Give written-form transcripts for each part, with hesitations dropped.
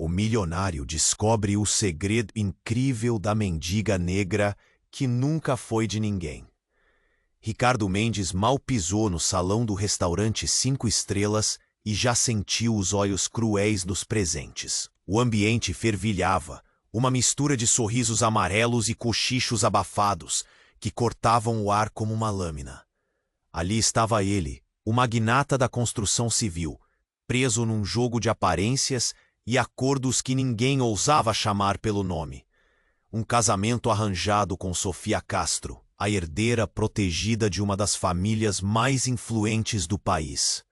O milionário descobre o segredo incrível da mendiga negra que nunca foi de ninguém. Ricardo Mendes mal pisou no salão do restaurante 5 estrelas e já sentiu os olhos cruéis dos presentes. O ambiente fervilhava, uma mistura de sorrisos amarelos e cochichos abafados que cortavam o ar como uma lâmina. Ali estava ele, o magnata da construção civil, preso num jogo de aparências e acordos que ninguém ousava chamar pelo nome. Um casamento arranjado com Sofia Castro, a herdeira protegida de uma das famílias mais influentes do país.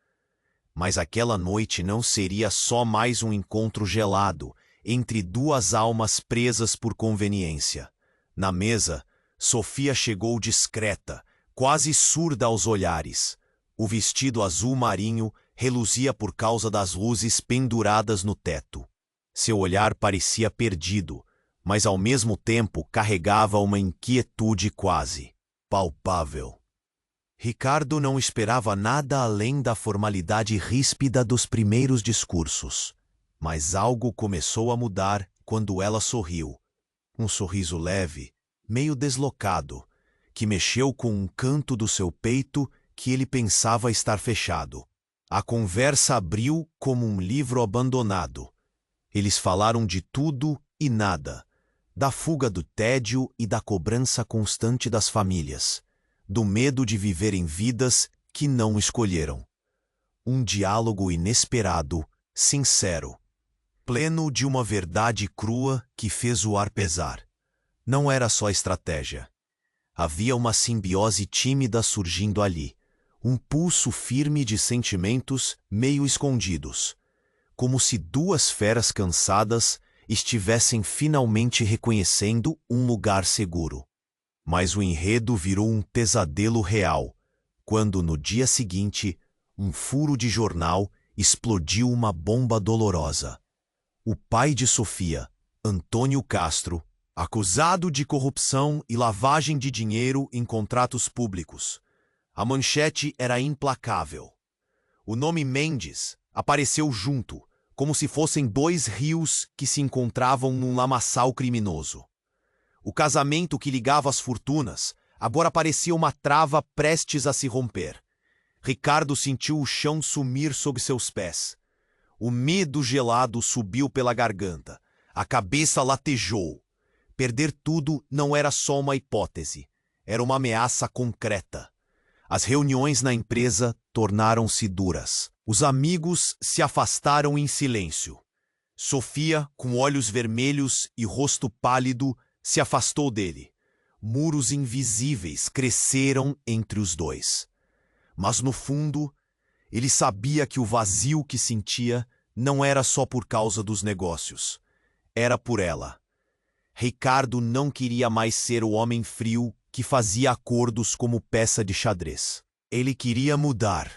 Mas aquela noite não seria só mais um encontro gelado entre duas almas presas por conveniência. Na mesa, Sofia chegou discreta, quase surda aos olhares. O vestido azul marinho reluzia por causa das luzes penduradas no teto. Seu olhar parecia perdido, mas ao mesmo tempo carregava uma inquietude quase palpável. Ricardo não esperava nada além da formalidade ríspida dos primeiros discursos. Mas algo começou a mudar quando ela sorriu. Um sorriso leve, meio deslocado, que mexeu com um canto do seu peito que ele pensava estar fechado. A conversa abriu como um livro abandonado. Eles falaram de tudo e nada, da fuga do tédio e da cobrança constante das famílias, do medo de viverem vidas que não escolheram. Um diálogo inesperado, sincero, pleno de uma verdade crua que fez o ar pesar. Não era só estratégia. Havia uma simbiose tímida surgindo ali, um pulso firme de sentimentos meio escondidos, como se duas feras cansadas estivessem finalmente reconhecendo um lugar seguro. Mas o enredo virou um pesadelo real, quando no dia seguinte, um furo de jornal explodiu uma bomba dolorosa. O pai de Sofia, Antônio Castro, acusado de corrupção e lavagem de dinheiro em contratos públicos. A manchete era implacável. O nome Mendes apareceu junto, como se fossem dois rios que se encontravam num lamaçal criminoso. O casamento que ligava as fortunas agora parecia uma trava prestes a se romper. Ricardo sentiu o chão sumir sob seus pés. O medo gelado subiu pela garganta. A cabeça latejou. Perder tudo não era só uma hipótese. Era uma ameaça concreta. As reuniões na empresa tornaram-se duras. Os amigos se afastaram em silêncio. Sofia, com olhos vermelhos e rosto pálido, se afastou dele. Muros invisíveis cresceram entre os dois. Mas no fundo, ele sabia que o vazio que sentia não era só por causa dos negócios. Era por ela. Ricardo não queria mais ser o homem frio que fazia acordos como peça de xadrez. Ele queria mudar.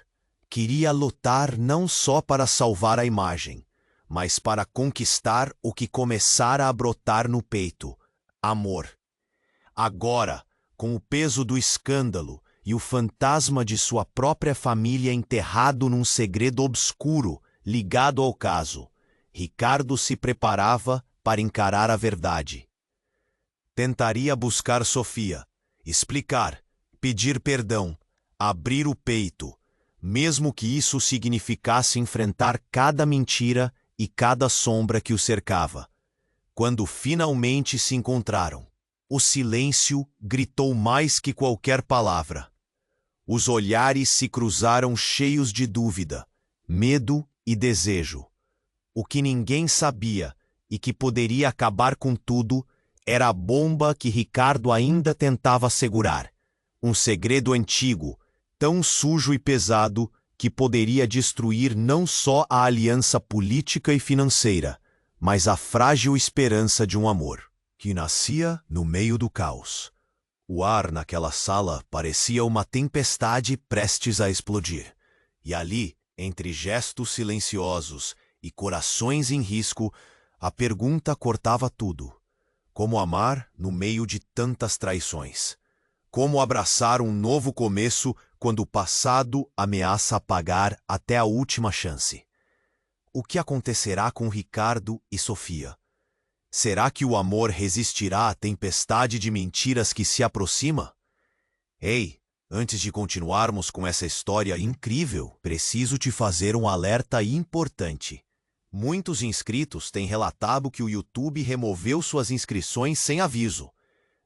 Queria lutar não só para salvar a imagem, mas para conquistar o que começara a brotar no peito: amor. Agora, com o peso do escândalo e o fantasma de sua própria família enterrado num segredo obscuro ligado ao caso, Ricardo se preparava para encarar a verdade. Tentaria buscar Sofia, explicar, pedir perdão, abrir o peito, mesmo que isso significasse enfrentar cada mentira e cada sombra que o cercava. Quando finalmente se encontraram, o silêncio gritou mais que qualquer palavra. Os olhares se cruzaram cheios de dúvida, medo e desejo. O que ninguém sabia e que poderia acabar com tudo era a bomba que Ricardo ainda tentava segurar. Um segredo antigo, tão sujo e pesado que poderia destruir não só a aliança política e financeira, mas a frágil esperança de um amor, que nascia no meio do caos. O ar naquela sala parecia uma tempestade prestes a explodir. E ali, entre gestos silenciosos e corações em risco, a pergunta cortava tudo. Como amar no meio de tantas traições? Como abraçar um novo começo quando o passado ameaça apagar até a última chance? o que acontecerá com Ricardo e Sofia? Será que o amor resistirá à tempestade de mentiras que se aproxima? Ei, antes de continuarmos com essa história incrível, preciso te fazer um alerta importante. Muitos inscritos têm relatado que o YouTube removeu suas inscrições sem aviso.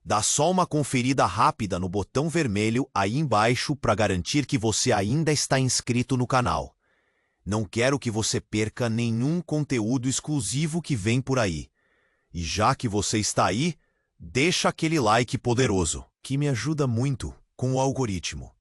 Dá só uma conferida rápida no botão vermelho aí embaixo para garantir que você ainda está inscrito no canal. Não quero que você perca nenhum conteúdo exclusivo que vem por aí. E já que você está aí, deixa aquele like poderoso, que me ajuda muito com o algoritmo.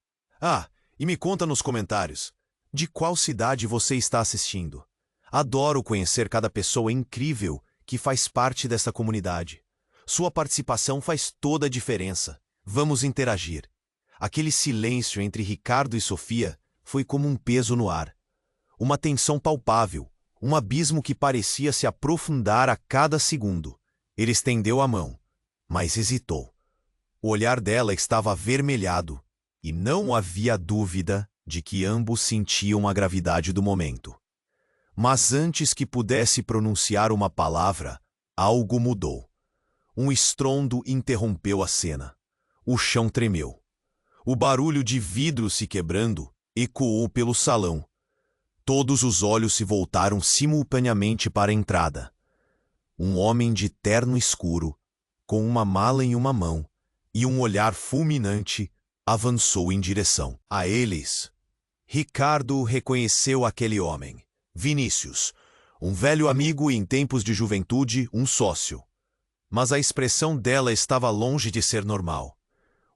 E me conta nos comentários, de qual cidade você está assistindo? Adoro conhecer cada pessoa incrível que faz parte dessa comunidade. Sua participação faz toda a diferença. Vamos interagir. Aquele silêncio entre Ricardo e Sofia foi como um peso no ar. Uma tensão palpável, um abismo que parecia se aprofundar a cada segundo. Ele estendeu a mão, mas hesitou. O olhar dela estava avermelhado, e não havia dúvida de que ambos sentiam a gravidade do momento. Mas antes que pudesse pronunciar uma palavra, algo mudou. Um estrondo interrompeu a cena. O chão tremeu. O barulho de vidro se quebrando ecoou pelo salão. Todos os olhos se voltaram simultaneamente para a entrada. Um homem de terno escuro, com uma mala em uma mão e um olhar fulminante, avançou em direção a eles. Ricardo reconheceu aquele homem. Vinícius, um velho amigo e em tempos de juventude, um sócio. Mas a expressão dela estava longe de ser normal.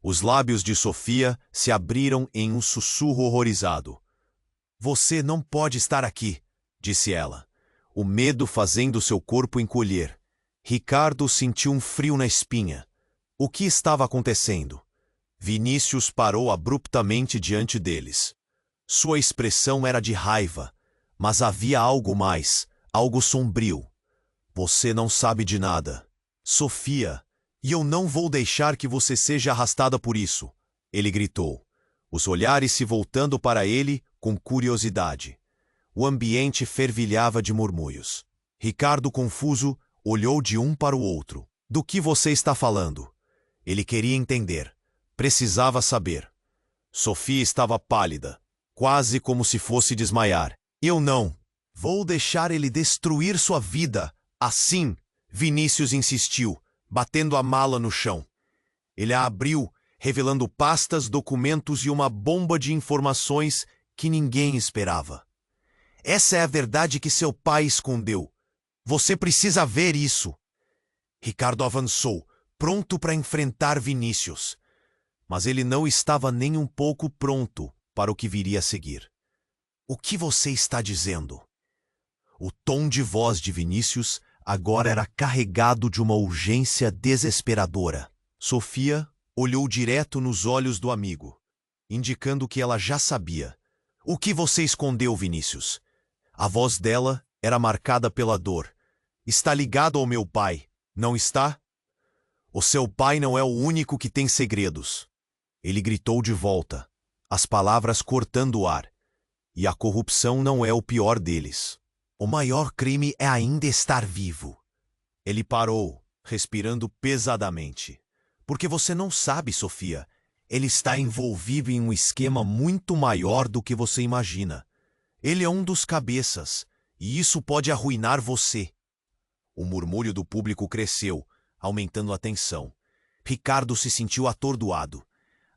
Os lábios de Sofia se abriram em um sussurro horrorizado. Você não pode estar aqui, disse ela, o medo fazendo seu corpo encolher. Ricardo sentiu um frio na espinha. O que estava acontecendo? Vinícius parou abruptamente diante deles. Sua expressão era de raiva, mas havia algo mais, algo sombrio. Você não sabe de nada, Sofia, e eu não vou deixar que você seja arrastada por isso, ele gritou, os olhares se voltando para ele com curiosidade. O ambiente fervilhava de murmúrios. Ricardo, confuso, olhou de um para o outro. Do que você está falando? Ele queria entender. Precisava saber. Sofia estava pálida, quase como se fosse desmaiar. Eu não vou deixar ele destruir sua vida. Assim, Vinícius insistiu, batendo a mala no chão. Ele a abriu, revelando pastas, documentos e uma bomba de informações que ninguém esperava. Essa é a verdade que seu pai escondeu. Você precisa ver isso. Ricardo avançou, pronto para enfrentar Vinícius. Mas ele não estava nem um pouco pronto para o que viria a seguir. O que você está dizendo? O tom de voz de Vinícius agora era carregado de uma urgência desesperadora. Sofia olhou direto nos olhos do amigo, indicando que ela já sabia. O que você escondeu, Vinícius? A voz dela era marcada pela dor. Está ligado ao meu pai, não está? O seu pai não é o único que tem segredos. Ele gritou de volta, as palavras cortando o ar. E a corrupção não é o pior deles. O maior crime é ainda estar vivo. Ele parou, respirando pesadamente. Porque você não sabe, Sofia. Ele está envolvido em um esquema muito maior do que você imagina. Ele é um dos cabeças, e isso pode arruinar você. O murmúrio do público cresceu, aumentando a tensão. Ricardo se sentiu atordoado.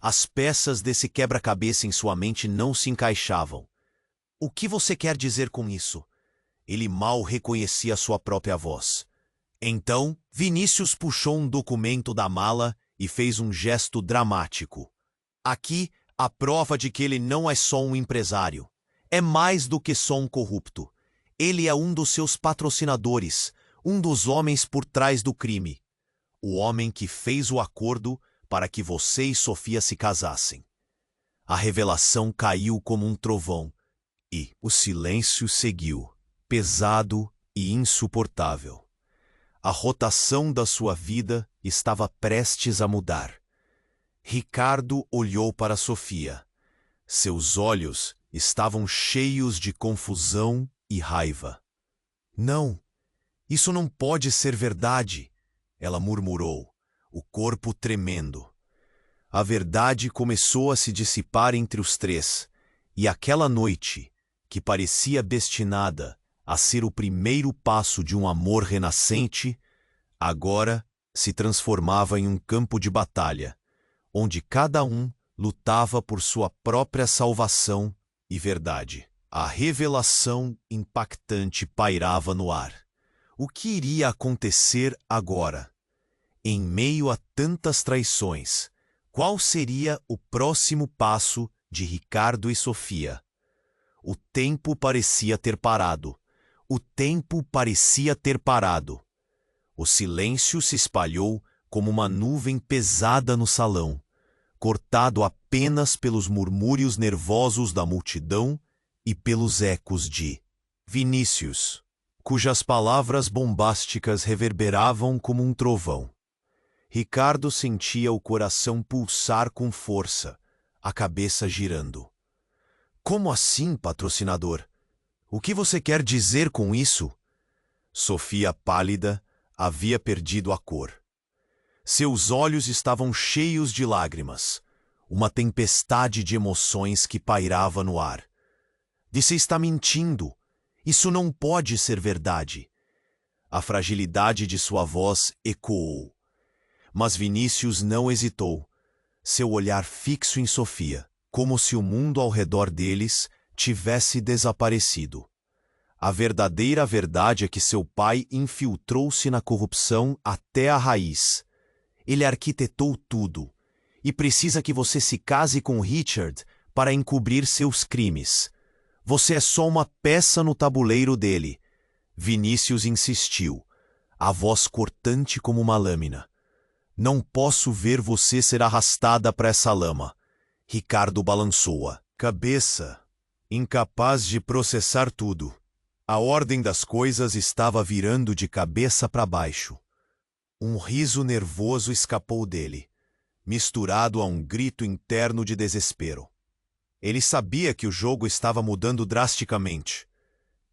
As peças desse quebra-cabeça em sua mente não se encaixavam. O que você quer dizer com isso? Ele mal reconhecia sua própria voz. Então, Vinícius puxou um documento da mala e fez um gesto dramático. Aqui, a prova de que ele não é só um empresário. É mais do que só um corrupto. Ele é um dos seus patrocinadores, um dos homens por trás do crime. O homem que fez o acordo para que você e Sofia se casassem. A revelação caiu como um trovão, e o silêncio seguiu, pesado e insuportável. A rotação da sua vida estava prestes a mudar. Ricardo olhou para Sofia. Seus olhos estavam cheios de confusão e raiva. Não, isso não pode ser verdade, ela murmurou, o corpo tremendo. A verdade começou a se dissipar entre os três, e aquela noite, que parecia destinada a ser o primeiro passo de um amor renascente, agora se transformava em um campo de batalha, onde cada um lutava por sua própria salvação e verdade. A revelação impactante pairava no ar. O que iria acontecer agora? Em meio a tantas traições, qual seria o próximo passo de Ricardo e Sofia? O tempo parecia ter parado. O tempo parecia ter parado. O silêncio se espalhou como uma nuvem pesada no salão, cortado apenas pelos murmúrios nervosos da multidão e pelos ecos de Vinícius, cujas palavras bombásticas reverberavam como um trovão. Ricardo sentia o coração pulsar com força, a cabeça girando. Como assim, patrocinador? O que você quer dizer com isso? Sofia, pálida, havia perdido a cor. Seus olhos estavam cheios de lágrimas, uma tempestade de emoções que pairava no ar. Você está mentindo. Isso não pode ser verdade. A fragilidade de sua voz ecoou. Mas Vinícius não hesitou. Seu olhar fixo em Sofia, como se o mundo ao redor deles tivesse desaparecido. A verdadeira verdade é que seu pai infiltrou-se na corrupção até a raiz. Ele arquitetou tudo, e precisa que você se case com Richard para encobrir seus crimes. Você é só uma peça no tabuleiro dele. Vinícius insistiu, a voz cortante como uma lâmina. Não posso ver você ser arrastada para essa lama. Ricardo balançou-a cabeça, incapaz de processar tudo. A ordem das coisas estava virando de cabeça para baixo. Um riso nervoso escapou dele, misturado a um grito interno de desespero. Ele sabia que o jogo estava mudando drasticamente.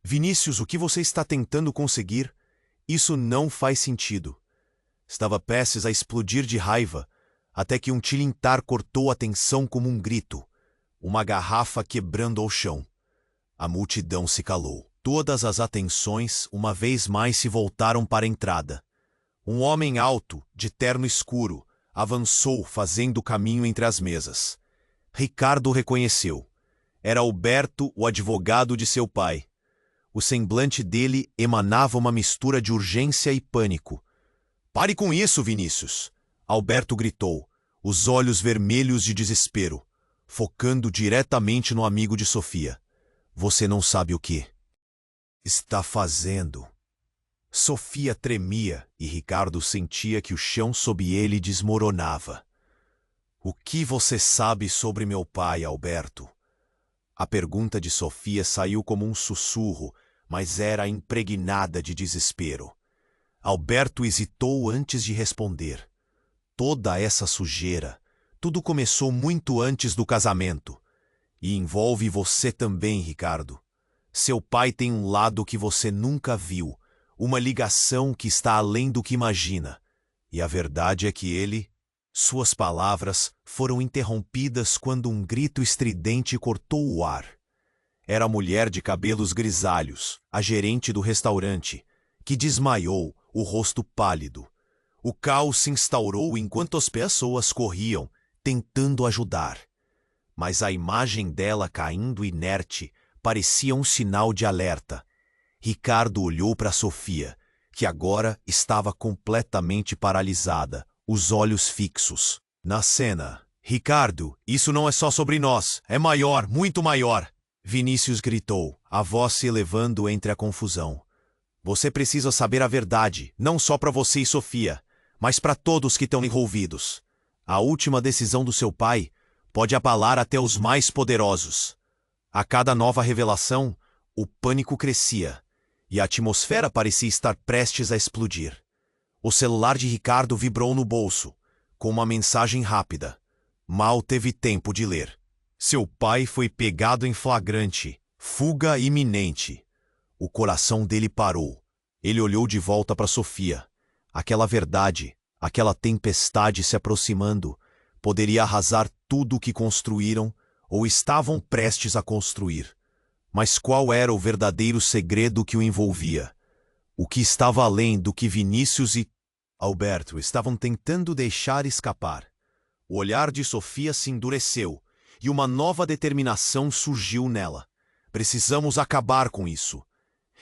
Vinícius, o que você está tentando conseguir? Isso não faz sentido. Estava prestes a explodir de raiva, até que um tilintar cortou a tensão como um grito, uma garrafa quebrando ao chão. A multidão se calou. Todas as atenções, uma vez mais, se voltaram para a entrada. Um homem alto, de terno escuro, avançou fazendo caminho entre as mesas. Ricardo o reconheceu. Era Alberto, o advogado de seu pai. O semblante dele emanava uma mistura de urgência e pânico. "Pare com isso, Vinícius!" Alberto gritou, os olhos vermelhos de desespero, focando diretamente no amigo de Sofia. "Você não sabe o que está fazendo." Sofia tremia e Ricardo sentia que o chão sob ele desmoronava. "O que você sabe sobre meu pai, Alberto?" A pergunta de Sofia saiu como um sussurro, mas era impregnada de desespero. Alberto hesitou antes de responder. "Toda essa sujeira, tudo começou muito antes do casamento. E envolve você também, Ricardo. Seu pai tem um lado que você nunca viu, uma ligação que está além do que imagina. E a verdade é que ele..." Suas palavras foram interrompidas quando um grito estridente cortou o ar. Era a mulher de cabelos grisalhos, a gerente do restaurante, que desmaiou, o rosto pálido. O caos se instaurou enquanto as pessoas corriam, tentando ajudar. Mas a imagem dela caindo inerte parecia um sinal de alerta. Ricardo olhou para Sofia, que agora estava completamente paralisada, os olhos fixos na cena. "Ricardo, isso não é só sobre nós, é maior, muito maior!" Vinícius gritou, a voz se elevando entre a confusão. "Você precisa saber a verdade, não só para você e Sofia, mas para todos que estão envolvidos. A última decisão do seu pai pode abalar até os mais poderosos." A cada nova revelação, o pânico crescia, e a atmosfera parecia estar prestes a explodir. O celular de Ricardo vibrou no bolso, com uma mensagem rápida. Mal teve tempo de ler. Seu pai foi pegado em flagrante. Fuga iminente. O coração dele parou. Ele olhou de volta para Sofia. Aquela verdade, aquela tempestade se aproximando, poderia arrasar tudo o que construíram ou estavam prestes a construir. Mas qual era o verdadeiro segredo que o envolvia? O que estava além do que Vinícius e Alberto estavam tentando deixar escapar? O olhar de Sofia se endureceu e uma nova determinação surgiu nela. Precisamos acabar com isso.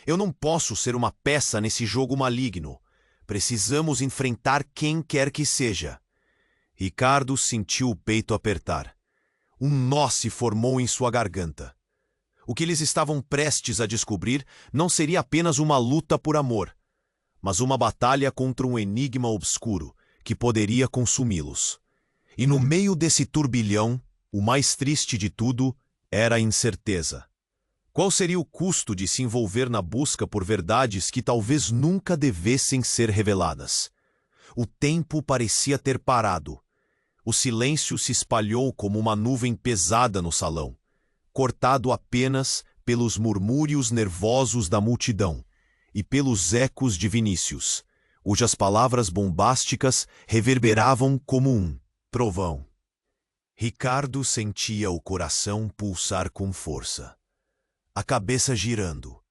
Eu não posso ser uma peça nesse jogo maligno. Precisamos enfrentar quem quer que seja. Ricardo sentiu o peito apertar. Um nó se formou em sua garganta. O que eles estavam prestes a descobrir não seria apenas uma luta por amor, mas uma batalha contra um enigma obscuro que poderia consumi-los. E no meio desse turbilhão, o mais triste de tudo era a incerteza. Qual seria o custo de se envolver na busca por verdades que talvez nunca devessem ser reveladas? O tempo parecia ter parado. O silêncio se espalhou como uma nuvem pesada no salão, cortado apenas pelos murmúrios nervosos da multidão e pelos ecos de Vinícius, cujas palavras bombásticas reverberavam como um trovão. Ricardo sentia o coração pulsar com força, a cabeça girando.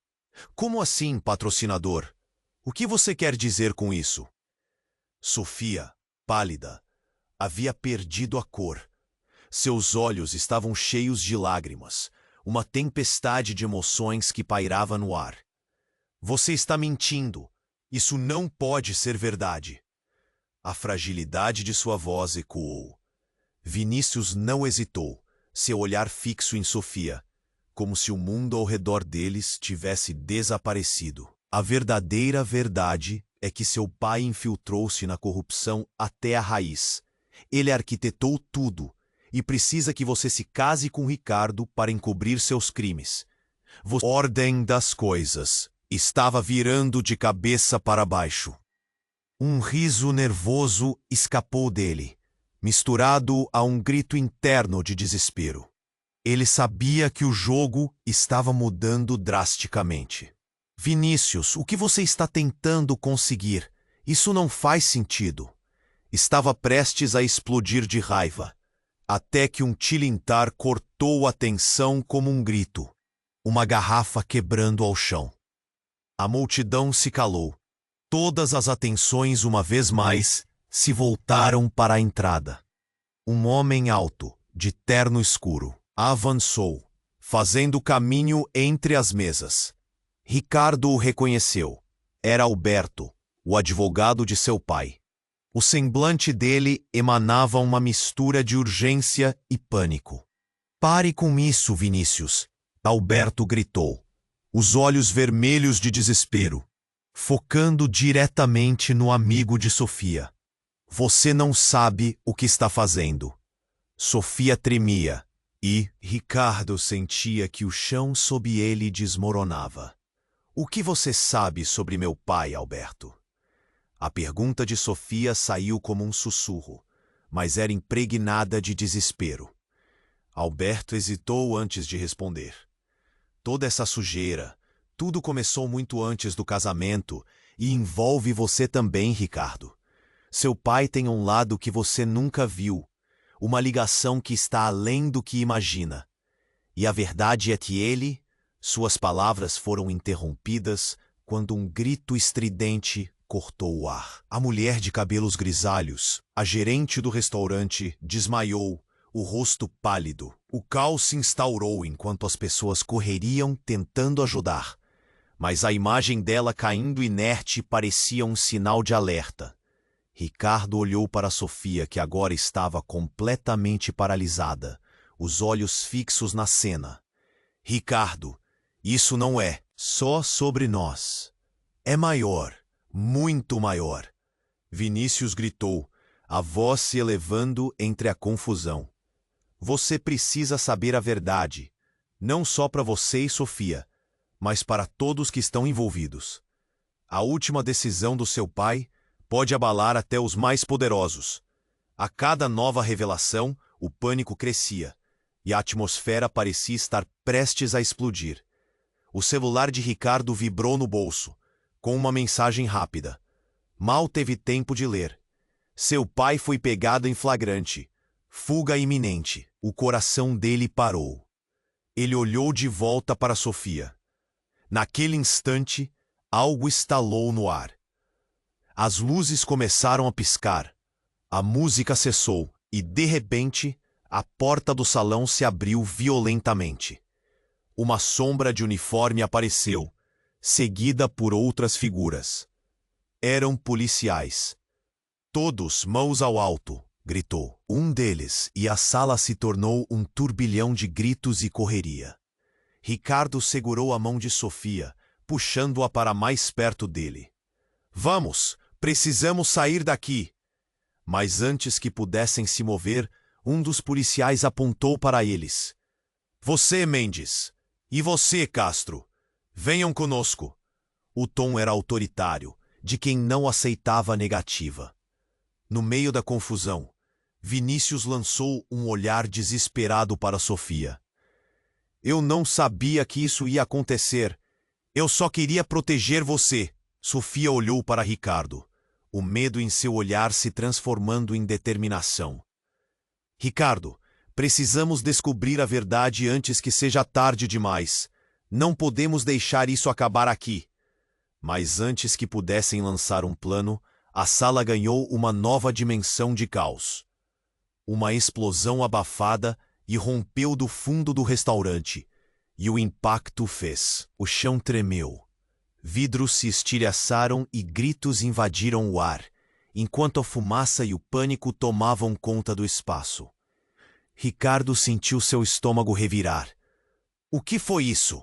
Como assim, patrocinador? O que você quer dizer com isso? Sofia, pálida, havia perdido a cor. Seus olhos estavam cheios de lágrimas, uma tempestade de emoções que pairava no ar. Você está mentindo. Isso não pode ser verdade. A fragilidade de sua voz ecoou. Vinícius não hesitou, seu olhar fixo em Sofia, como se o mundo ao redor deles tivesse desaparecido. A verdadeira verdade é que seu pai infiltrou-se na corrupção até a raiz. Ele arquitetou tudo e precisa que você se case com Ricardo para encobrir seus crimes. A ordem das coisas estava virando de cabeça para baixo. Um riso nervoso escapou dele, misturado a um grito interno de desespero. Ele sabia que o jogo estava mudando drasticamente. Vinícius, o que você está tentando conseguir? Isso não faz sentido. Estava prestes a explodir de raiva, até que um tilintar cortou a tensão como um grito, uma garrafa quebrando ao chão. A multidão se calou. Todas as atenções, uma vez mais, se voltaram para a entrada. Um homem alto, de terno escuro, avançou, fazendo caminho entre as mesas. Ricardo o reconheceu. Era Alberto, o advogado de seu pai. O semblante dele emanava uma mistura de urgência e pânico. Pare com isso, Vinícius, Alberto gritou, os olhos vermelhos de desespero, focando diretamente no amigo de Sofia. Você não sabe o que está fazendo. Sofia tremia e Ricardo sentia que o chão sob ele desmoronava. O que você sabe sobre meu pai, Alberto? A pergunta de Sofia saiu como um sussurro, mas era impregnada de desespero. Alberto hesitou antes de responder. Toda essa sujeira, tudo começou muito antes do casamento e envolve você também, Ricardo. Seu pai tem um lado que você nunca viu, uma ligação que está além do que imagina. E a verdade é que ele, suas palavras foram interrompidas quando um grito estridente cortou o ar. A mulher de cabelos grisalhos, a gerente do restaurante, desmaiou, o rosto pálido. O caos se instaurou enquanto as pessoas correriam tentando ajudar. Mas a imagem dela caindo inerte parecia um sinal de alerta. Ricardo olhou para Sofia, que agora estava completamente paralisada, os olhos fixos na cena. Ricardo, isso não é só sobre nós. É maior. Muito maior. Vinícius gritou, a voz se elevando entre a confusão. Você precisa saber a verdade, não só para você e Sofia, mas para todos que estão envolvidos. A última decisão do seu pai pode abalar até os mais poderosos. A cada nova revelação, o pânico crescia, e a atmosfera parecia estar prestes a explodir. O celular de Ricardo vibrou no bolso, com uma mensagem rápida. Mal teve tempo de ler. Seu pai foi pegado em flagrante. Fuga iminente. O coração dele parou. Ele olhou de volta para Sofia. Naquele instante, algo estalou no ar. As luzes começaram a piscar. A música cessou e, de repente, a porta do salão se abriu violentamente. Uma sombra de uniforme apareceu, seguida por outras figuras. Eram policiais. Todos mãos ao alto, gritou um deles, e a sala se tornou um turbilhão de gritos e correria. Ricardo segurou a mão de Sofia, puxando-a para mais perto dele. Vamos, precisamos sair daqui. Mas antes que pudessem se mover, um dos policiais apontou para eles. Você, Mendes, e você, Castro, venham conosco. O tom era autoritário, de quem não aceitava a negativa. No meio da confusão, Vinícius lançou um olhar desesperado para Sofia. Eu não sabia que isso ia acontecer. Eu só queria proteger você. Sofia olhou para Ricardo, o medo em seu olhar se transformando em determinação. Ricardo, precisamos descobrir a verdade antes que seja tarde demais. Não podemos deixar isso acabar aqui. Mas antes que pudessem lançar um plano, a sala ganhou uma nova dimensão de caos. Uma explosão abafada irrompeu do fundo do restaurante, e o impacto fez. O chão tremeu. Vidros se estilhaçaram e gritos invadiram o ar, enquanto a fumaça e o pânico tomavam conta do espaço. Ricardo sentiu seu estômago revirar. O que foi isso?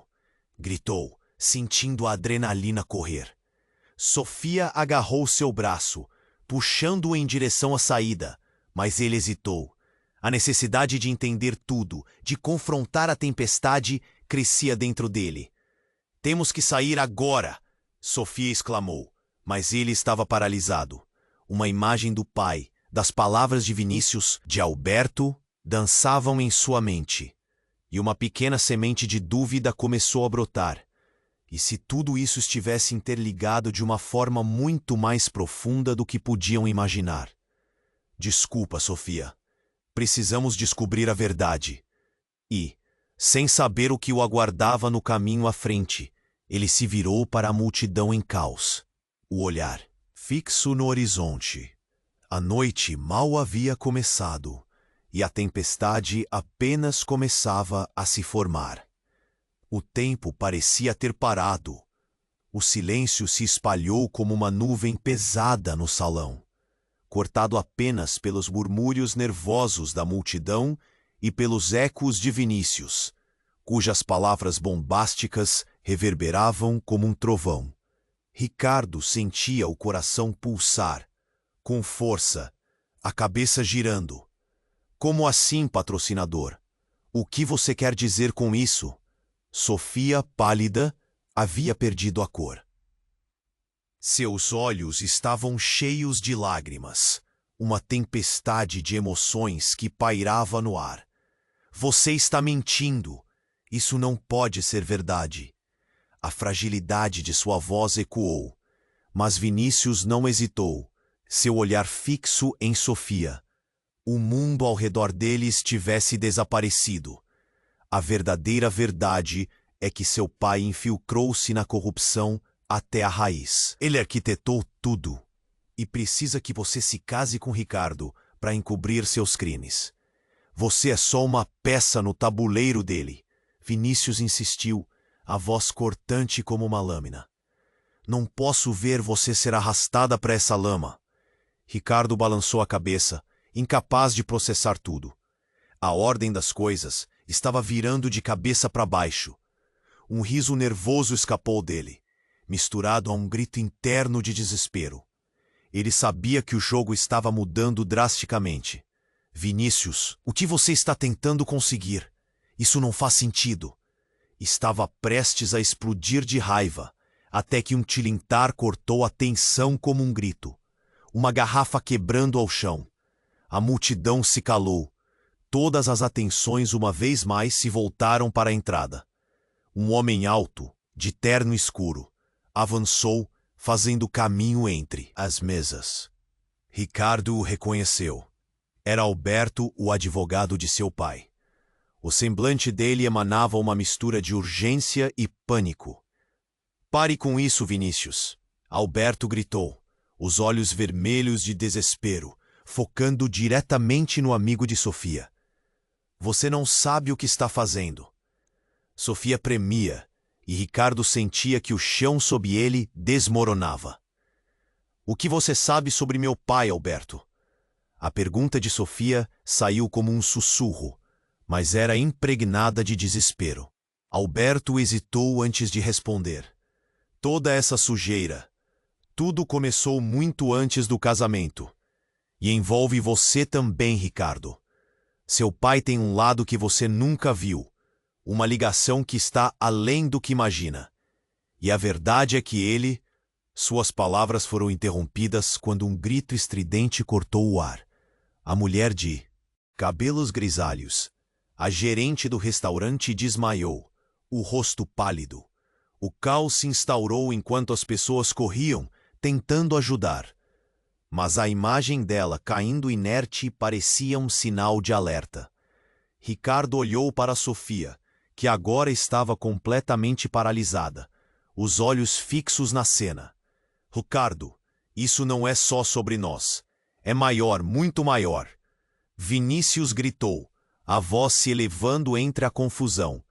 Gritou, sentindo a adrenalina correr. Sofia agarrou seu braço, puxando-o em direção à saída, mas ele hesitou. A necessidade de entender tudo, de confrontar a tempestade, crescia dentro dele. Temos que sair agora! Sofia exclamou, mas ele estava paralisado. Uma imagem do pai, das palavras de Vinícius, de Alberto, dançavam em sua mente. E uma pequena semente de dúvida começou a brotar. E se tudo isso estivesse interligado de uma forma muito mais profunda do que podiam imaginar? Desculpa, Sofia. Precisamos descobrir a verdade. E, sem saber o que o aguardava no caminho à frente, ele se virou para a multidão em caos. O olhar fixo no horizonte. A noite mal havia começado, e a tempestade apenas começava a se formar. O tempo parecia ter parado. O silêncio se espalhou como uma nuvem pesada no salão, cortado apenas pelos murmúrios nervosos da multidão e pelos ecos de Vinícius, cujas palavras bombásticas reverberavam como um trovão. Ricardo sentia o coração pulsar, com força, a cabeça girando. Como assim, patrocinador? O que você quer dizer com isso? Sofia, pálida, havia perdido a cor. Seus olhos estavam cheios de lágrimas, uma tempestade de emoções que pairava no ar. Você está mentindo. Isso não pode ser verdade. A fragilidade de sua voz ecoou, mas Vinícius não hesitou, seu olhar fixo em Sofia. O mundo ao redor deles tivesse desaparecido. A verdadeira verdade é que seu pai infiltrou-se na corrupção até a raiz. Ele arquitetou tudo e precisa que você se case com Ricardo para encobrir seus crimes. Você é só uma peça no tabuleiro dele. Vinícius insistiu, a voz cortante como uma lâmina. Não posso ver você ser arrastada para essa lama. Ricardo balançou a cabeça, incapaz de processar tudo. A ordem das coisas estava virando de cabeça para baixo. Um riso nervoso escapou dele, misturado a um grito interno de desespero. Ele sabia que o jogo estava mudando drasticamente. Vinícius, o que você está tentando conseguir? Isso não faz sentido. Estava prestes a explodir de raiva, até que um tilintar cortou a tensão como um grito. Uma garrafa quebrando ao chão. A multidão se calou. Todas as atenções uma vez mais se voltaram para a entrada. Um homem alto, de terno escuro, avançou, fazendo caminho entre as mesas. Ricardo o reconheceu. Era Alberto, o advogado de seu pai. O semblante dele emanava uma mistura de urgência e pânico. "Pare com isso, Vinícius!" Alberto gritou, os olhos vermelhos de desespero, focando diretamente no amigo de Sofia. "Você não sabe o que está fazendo." Sofia premia, e Ricardo sentia que o chão sob ele desmoronava. "O que você sabe sobre meu pai, Alberto?" A pergunta de Sofia saiu como um sussurro, mas era impregnada de desespero. Alberto hesitou antes de responder. "Toda essa sujeira, tudo começou muito antes do casamento. E envolve você também, Ricardo. Seu pai tem um lado que você nunca viu, uma ligação que está além do que imagina. E a verdade é que ele..." Suas palavras foram interrompidas quando um grito estridente cortou o ar. A mulher de cabelos grisalhos, a gerente do restaurante, desmaiou, o rosto pálido. O caos se instaurou enquanto as pessoas corriam, tentando ajudar. Mas a imagem dela caindo inerte parecia um sinal de alerta. Ricardo olhou para Sofia, que agora estava completamente paralisada, os olhos fixos na cena. "Ricardo, isso não é só sobre nós. É maior, muito maior." Vinícius gritou, a voz se elevando entre a confusão.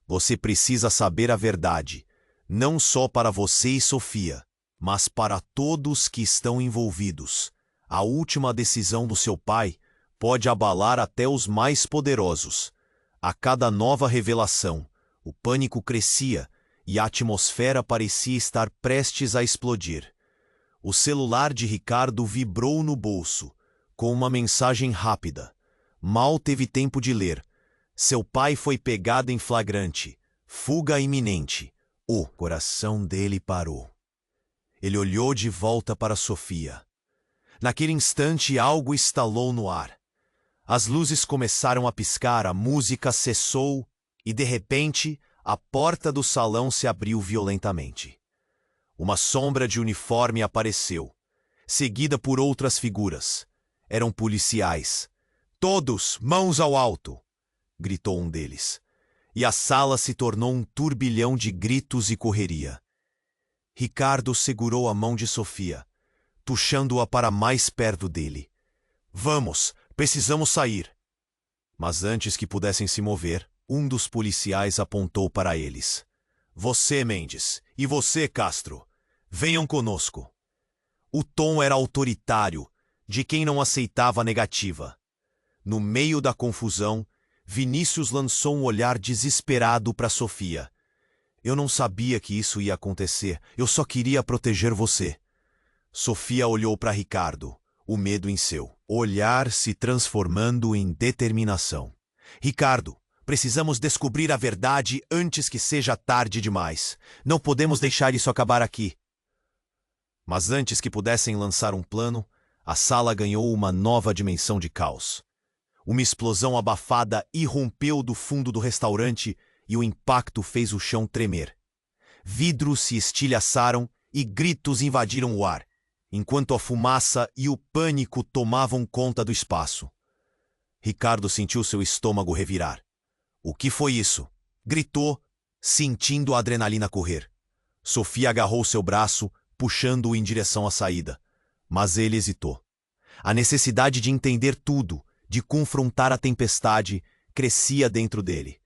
"Você precisa saber a verdade, não só para você e Sofia, mas para todos que estão envolvidos. A última decisão do seu pai pode abalar até os mais poderosos." A cada nova revelação, o pânico crescia e a atmosfera parecia estar prestes a explodir. O celular de Ricardo vibrou no bolso, com uma mensagem rápida. Mal teve tempo de ler. Seu pai foi pegado em flagrante. Fuga iminente. O coração dele parou. Ele olhou de volta para Sofia. Naquele instante, algo estalou no ar. As luzes começaram a piscar, a música cessou e, de repente, a porta do salão se abriu violentamente. Uma sombra de uniforme apareceu, seguida por outras figuras. Eram policiais. "Todos, mãos ao alto!" gritou um deles. E a sala se tornou um turbilhão de gritos e correria. Ricardo segurou a mão de Sofia, puxando-a para mais perto dele. "Vamos, precisamos sair." Mas antes que pudessem se mover, um dos policiais apontou para eles. "Você, Mendes, e você, Castro, venham conosco." O tom era autoritário, de quem não aceitava a negativa. No meio da confusão, Vinícius lançou um olhar desesperado para Sofia. "Eu não sabia que isso ia acontecer, eu só queria proteger você." Sofia olhou para Ricardo, o medo em seu olhar se transformando em determinação. "Ricardo, precisamos descobrir a verdade antes que seja tarde demais. Não podemos deixar isso acabar aqui." Mas antes que pudessem lançar um plano, a sala ganhou uma nova dimensão de caos. Uma explosão abafada irrompeu do fundo do restaurante e o impacto fez o chão tremer. Vidros se estilhaçaram e gritos invadiram o ar, enquanto a fumaça e o pânico tomavam conta do espaço. Ricardo sentiu seu estômago revirar. "O que foi isso?" gritou, sentindo a adrenalina correr. Sofia agarrou seu braço, puxando-o em direção à saída. Mas ele hesitou. A necessidade de entender tudo, de confrontar a tempestade, crescia dentro dele.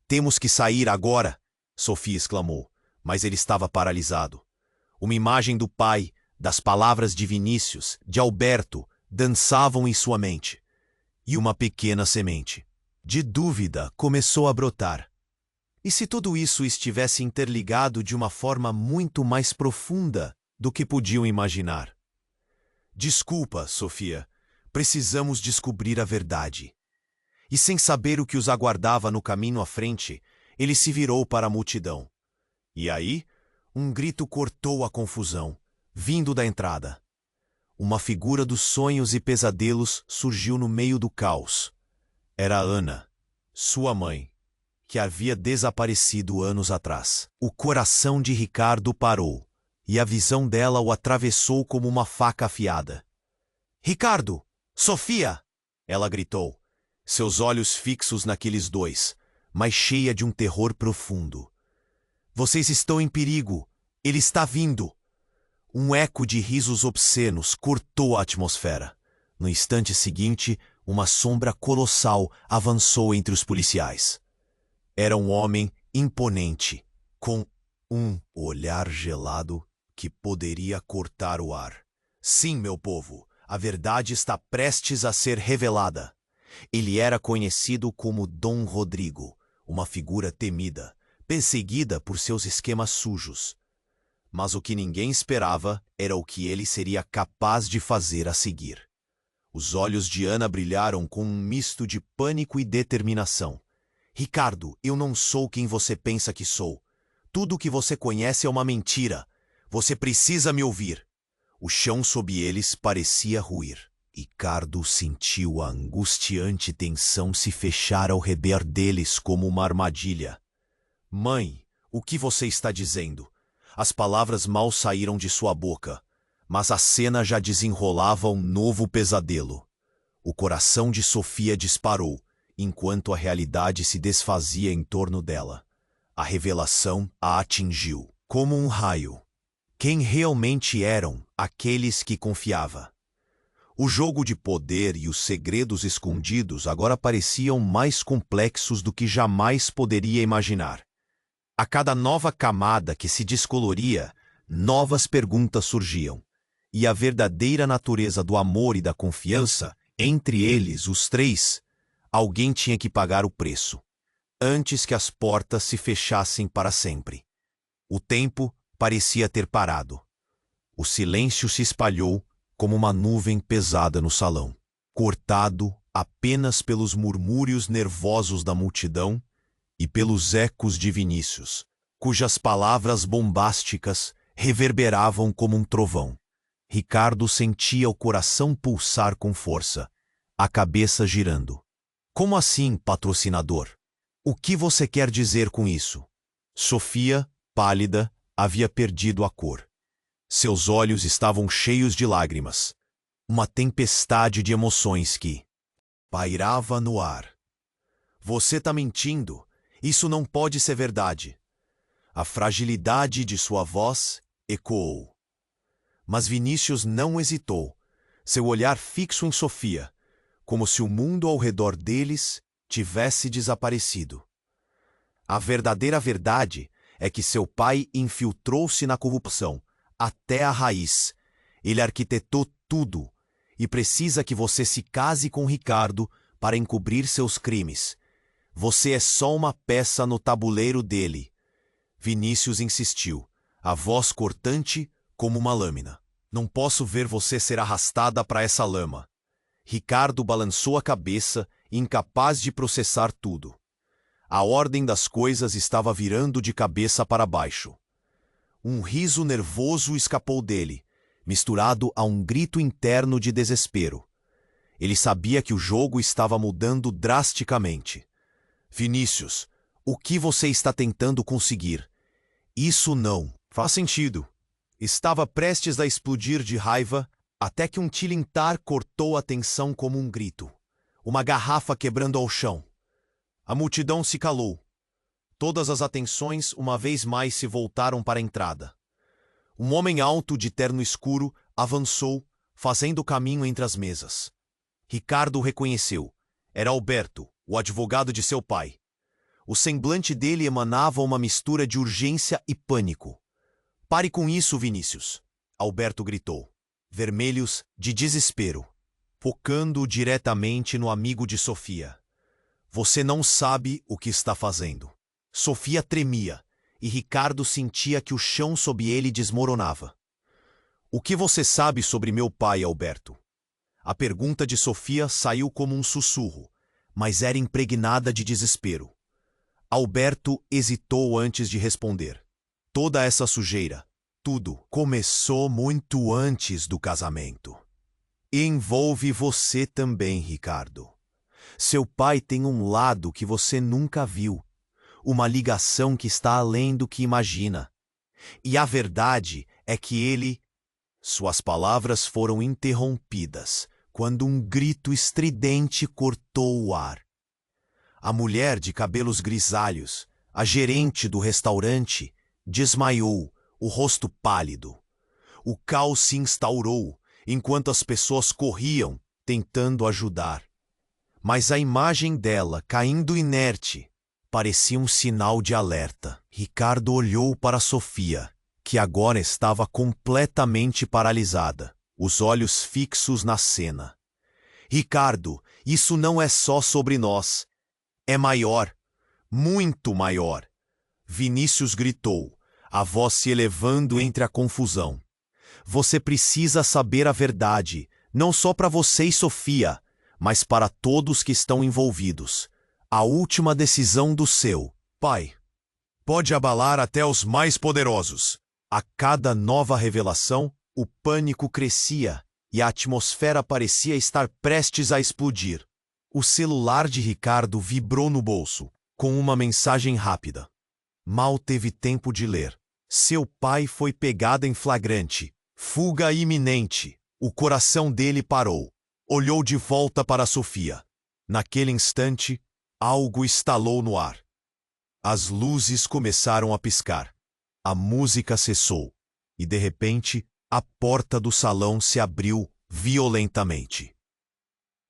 "Temos que sair agora!" Sofia exclamou, mas ele estava paralisado. Uma imagem do pai, das palavras de Vinícius, de Alberto, dançavam em sua mente. E uma pequena semente de dúvida começou a brotar. E se tudo isso estivesse interligado de uma forma muito mais profunda do que podiam imaginar? "Desculpa, Sofia. Precisamos descobrir a verdade." E sem saber o que os aguardava no caminho à frente, ele se virou para a multidão. E aí, um grito cortou a confusão, vindo da entrada. Uma figura dos sonhos e pesadelos surgiu no meio do caos. Era Ana, sua mãe, que havia desaparecido anos atrás. O coração de Ricardo parou, e a visão dela o atravessou como uma faca afiada. Ricardo! Sofia! Ela gritou, seus olhos fixos naqueles dois, mas cheia de um terror profundo. Vocês estão em perigo! Ele está vindo! Um eco de risos obscenos cortou a atmosfera. No instante seguinte, uma sombra colossal avançou entre os policiais. Era um homem imponente, com um olhar gelado que poderia cortar o ar. Sim, meu povo, a verdade está prestes a ser revelada. Ele era conhecido como Dom Rodrigo, uma figura temida, perseguida por seus esquemas sujos. Mas o que ninguém esperava era o que ele seria capaz de fazer a seguir. Os olhos de Ana brilharam com um misto de pânico e determinação. Ricardo, eu não sou quem você pensa que sou. Tudo o que você conhece é uma mentira. Você precisa me ouvir. O chão sob eles parecia ruir. Ricardo sentiu a angustiante tensão se fechar ao redor deles como uma armadilha. Mãe, o que você está dizendo? As palavras mal saíram de sua boca, mas a cena já desenrolava um novo pesadelo. O coração de Sofia disparou, enquanto a realidade se desfazia em torno dela. A revelação a atingiu, como um raio. Quem realmente eram aqueles que confiava? O jogo de poder e os segredos escondidos agora pareciam mais complexos do que jamais poderia imaginar. A cada nova camada que se descoloria, novas perguntas surgiam. E a verdadeira natureza do amor e da confiança, entre eles, os três, alguém tinha que pagar o preço, antes que as portas se fechassem para sempre. O tempo parecia ter parado. O silêncio se espalhou como uma nuvem pesada no salão, cortado apenas pelos murmúrios nervosos da multidão e pelos ecos de Vinícius, cujas palavras bombásticas reverberavam como um trovão. Ricardo sentia o coração pulsar com força, a cabeça girando. Como assim, patrocinador? O que você quer dizer com isso? Sofia, pálida, havia perdido a cor. Seus olhos estavam cheios de lágrimas. Uma tempestade de emoções que pairava no ar. Você está mentindo. Isso não pode ser verdade. A fragilidade de sua voz ecoou. Mas Vinícius não hesitou, seu olhar fixo em Sofia, como se o mundo ao redor deles tivesse desaparecido. A verdadeira verdade é que seu pai infiltrou-se na corrupção, até a raiz. Ele arquitetou tudo e precisa que você se case com Ricardo para encobrir seus crimes. Você é só uma peça no tabuleiro dele. Vinícius insistiu, a voz cortante como uma lâmina. Não posso ver você ser arrastada para essa lama. Ricardo balançou a cabeça, incapaz de processar tudo. A ordem das coisas estava virando de cabeça para baixo. Um riso nervoso escapou dele, misturado a um grito interno de desespero. Ele sabia que o jogo estava mudando drasticamente. Vinícius, o que você está tentando conseguir? Isso não faz sentido. Estava prestes a explodir de raiva, até que um tilintar cortou a tensão como um grito. Uma garrafa quebrando ao chão. A multidão se calou. Todas as atenções uma vez mais se voltaram para a entrada. Um homem alto de terno escuro avançou, fazendo caminho entre as mesas. Ricardo o reconheceu. Era Alberto, o advogado de seu pai. O semblante dele emanava uma mistura de urgência e pânico. Pare com isso, Vinícius, Alberto gritou, vermelhos de desespero, focando diretamente no amigo de Sofia. Você não sabe o que está fazendo. Sofia tremia, e Ricardo sentia que o chão sob ele desmoronava. O que você sabe sobre meu pai, Alberto? A pergunta de Sofia saiu como um sussurro, mas era impregnada de desespero. Alberto hesitou antes de responder. Toda essa sujeira, tudo, começou muito antes do casamento. E envolve você também, Ricardo. Seu pai tem um lado que você nunca viu. uma ligação que está além do que imagina. E a verdade é que ele... Suas palavras foram interrompidas quando um grito estridente cortou o ar. A mulher de cabelos grisalhos, a gerente do restaurante, desmaiou, o rosto pálido. O caos se instaurou enquanto as pessoas corriam, tentando ajudar. Mas a imagem dela, caindo inerte, parecia um sinal de alerta. Ricardo olhou para Sofia, que agora estava completamente paralisada, os olhos fixos na cena. Ricardo, isso não é só sobre nós. É maior, muito maior. Vinícius gritou, a voz se elevando entre a confusão. Você precisa saber a verdade, não só para você e Sofia, mas para todos que estão envolvidos. A última decisão do seu pai pode abalar até os mais poderosos. A cada nova revelação, o pânico crescia e a atmosfera parecia estar prestes a explodir. O celular de Ricardo vibrou no bolso, com uma mensagem rápida. Mal teve tempo de ler. Seu pai foi pegado em flagrante. Fuga iminente. O coração dele parou. Olhou de volta para Sofia. Naquele instante, algo estalou no ar. As luzes começaram a piscar. A música cessou. E, de repente, a porta do salão se abriu violentamente.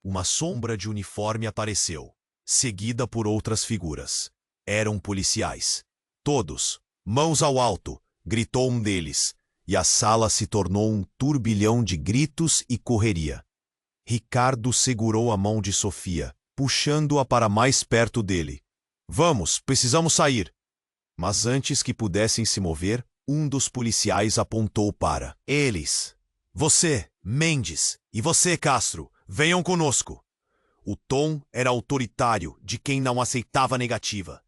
Uma sombra de uniforme apareceu, seguida por outras figuras. Eram policiais. Todos, mãos ao alto, gritou um deles, e a sala se tornou um turbilhão de gritos e correria. Ricardo segurou a mão de Sofia, puxando-a para mais perto dele. Vamos, precisamos sair. Mas antes que pudessem se mover, um dos policiais apontou para eles. Você, Mendes, e você, Castro, venham conosco. O tom era autoritário, de quem não aceitava negativa.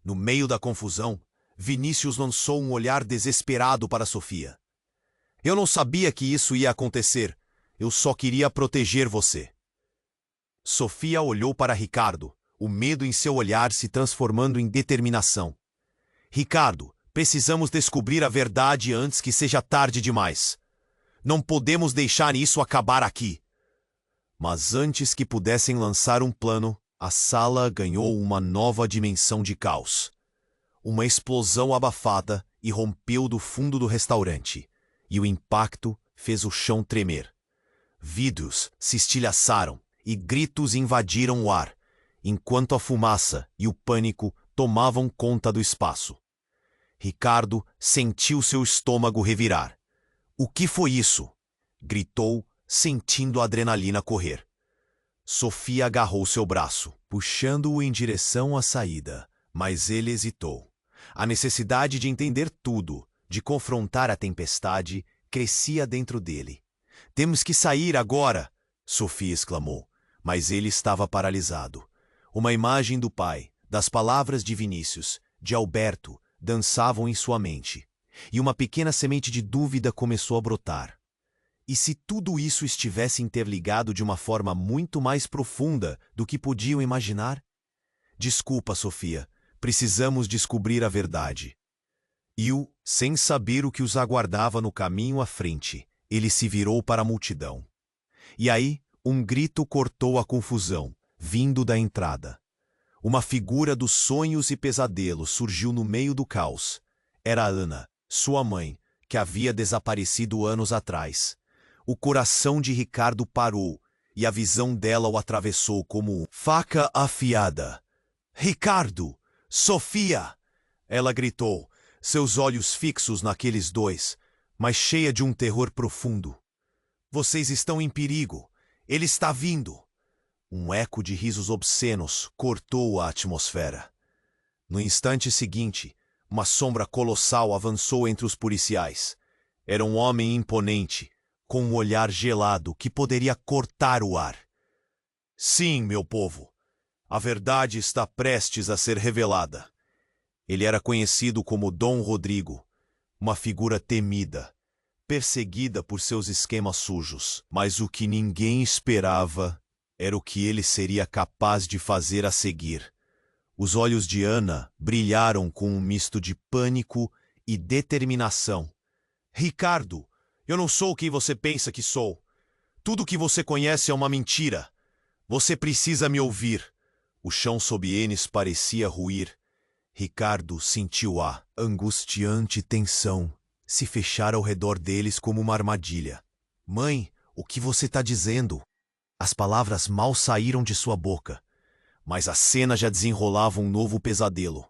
No meio da confusão, Vinícius lançou um olhar desesperado para Sofia. Eu não sabia que isso ia acontecer. Eu só queria proteger você. Sofia olhou para Ricardo, o medo em seu olhar se transformando em determinação. Ricardo, precisamos descobrir a verdade antes que seja tarde demais. Não podemos deixar isso acabar aqui. Mas antes que pudessem lançar um plano, a sala ganhou uma nova dimensão de caos. Uma explosão abafada irrompeu do fundo do restaurante, e o impacto fez o chão tremer. Vidros se estilhaçaram e gritos invadiram o ar, enquanto a fumaça e o pânico tomavam conta do espaço. Ricardo sentiu seu estômago revirar. O que foi isso? Gritou, sentindo a adrenalina correr. Sofia agarrou seu braço, puxando-o em direção à saída, mas ele hesitou. A necessidade de entender tudo, de confrontar a tempestade, crescia dentro dele. Temos que sair agora! Sofia exclamou, mas ele estava paralisado. Uma imagem do pai, das palavras de Vinícius, de Alberto, dançavam em sua mente, e uma pequena semente de dúvida começou a brotar. E se tudo isso estivesse interligado de uma forma muito mais profunda do que podiam imaginar? Desculpa, Sofia, precisamos descobrir a verdade. E sem saber o que os aguardava no caminho à frente, ele se virou para a multidão. E aí, um grito cortou a confusão, vindo da entrada. Uma figura dos sonhos e pesadelos surgiu no meio do caos. Era Ana, sua mãe, que havia desaparecido anos atrás. O coração de Ricardo parou, e a visão dela o atravessou como faca afiada. Ricardo! Sofia! Ela gritou, seus olhos fixos naqueles dois, mas cheia de um terror profundo. Vocês estão em perigo. Ele está vindo. Um eco de risos obscenos cortou a atmosfera. No instante seguinte, uma sombra colossal avançou entre os policiais. Era um homem imponente, com um olhar gelado que poderia cortar o ar. Sim, meu povo, a verdade está prestes a ser revelada. Ele era conhecido como Dom Rodrigo, uma figura temida, perseguida por seus esquemas sujos. Mas o que ninguém esperava era o que ele seria capaz de fazer a seguir. Os olhos de Ana brilharam com um misto de pânico e determinação. Ricardo, eu não sou quem você pensa que sou. Tudo que você conhece é uma mentira. Você precisa me ouvir. O chão sob eles parecia ruir. Ricardo sentiu a angustiante tensão se fechar ao redor deles como uma armadilha. Mãe, o que você está dizendo? As palavras mal saíram de sua boca, mas a cena já desenrolava um novo pesadelo.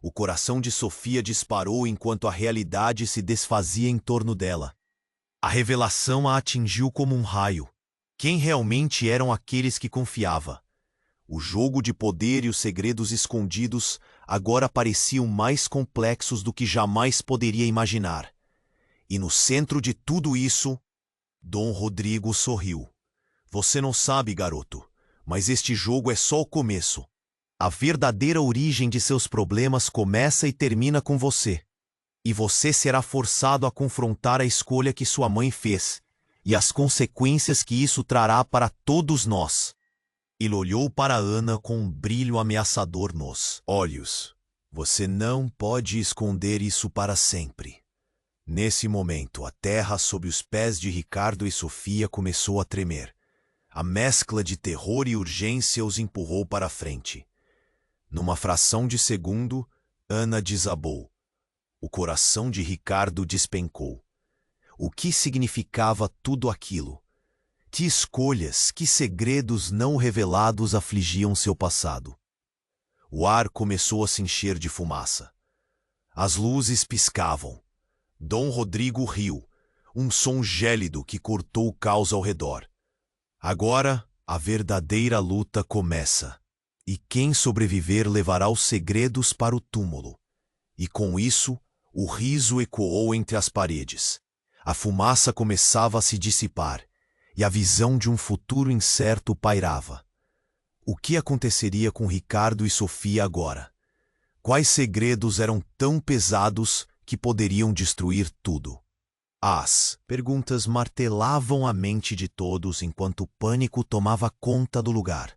O coração de Sofia disparou enquanto a realidade se desfazia em torno dela. A revelação a atingiu como um raio. Quem realmente eram aqueles que confiava? O jogo de poder e os segredos escondidos agora pareciam mais complexos do que jamais poderia imaginar. E no centro de tudo isso, Dom Rodrigo sorriu. Você não sabe, garoto, mas este jogo é só o começo. A verdadeira origem de seus problemas começa e termina com você. E você será forçado a confrontar a escolha que sua mãe fez e as consequências que isso trará para todos nós. Ele olhou para Ana com um brilho ameaçador nos olhos. Você não pode esconder isso para sempre. Nesse momento, a terra sob os pés de Ricardo e Sofia começou a tremer. A mescla de terror e urgência os empurrou para a frente. Numa fração de segundo, Ana desabou. O coração de Ricardo despencou. O que significava tudo aquilo? Que escolhas, que segredos não revelados afligiam seu passado? O ar começou a se encher de fumaça. As luzes piscavam. Dom Rodrigo riu, um som gélido que cortou o caos ao redor. Agora, a verdadeira luta começa. E quem sobreviver levará os segredos para o túmulo. E com isso, o riso ecoou entre as paredes. A fumaça começava a se dissipar, e a visão de um futuro incerto pairava. O que aconteceria com Ricardo e Sofia agora? Quais segredos eram tão pesados que poderiam destruir tudo? As perguntas martelavam a mente de todos enquanto o pânico tomava conta do lugar.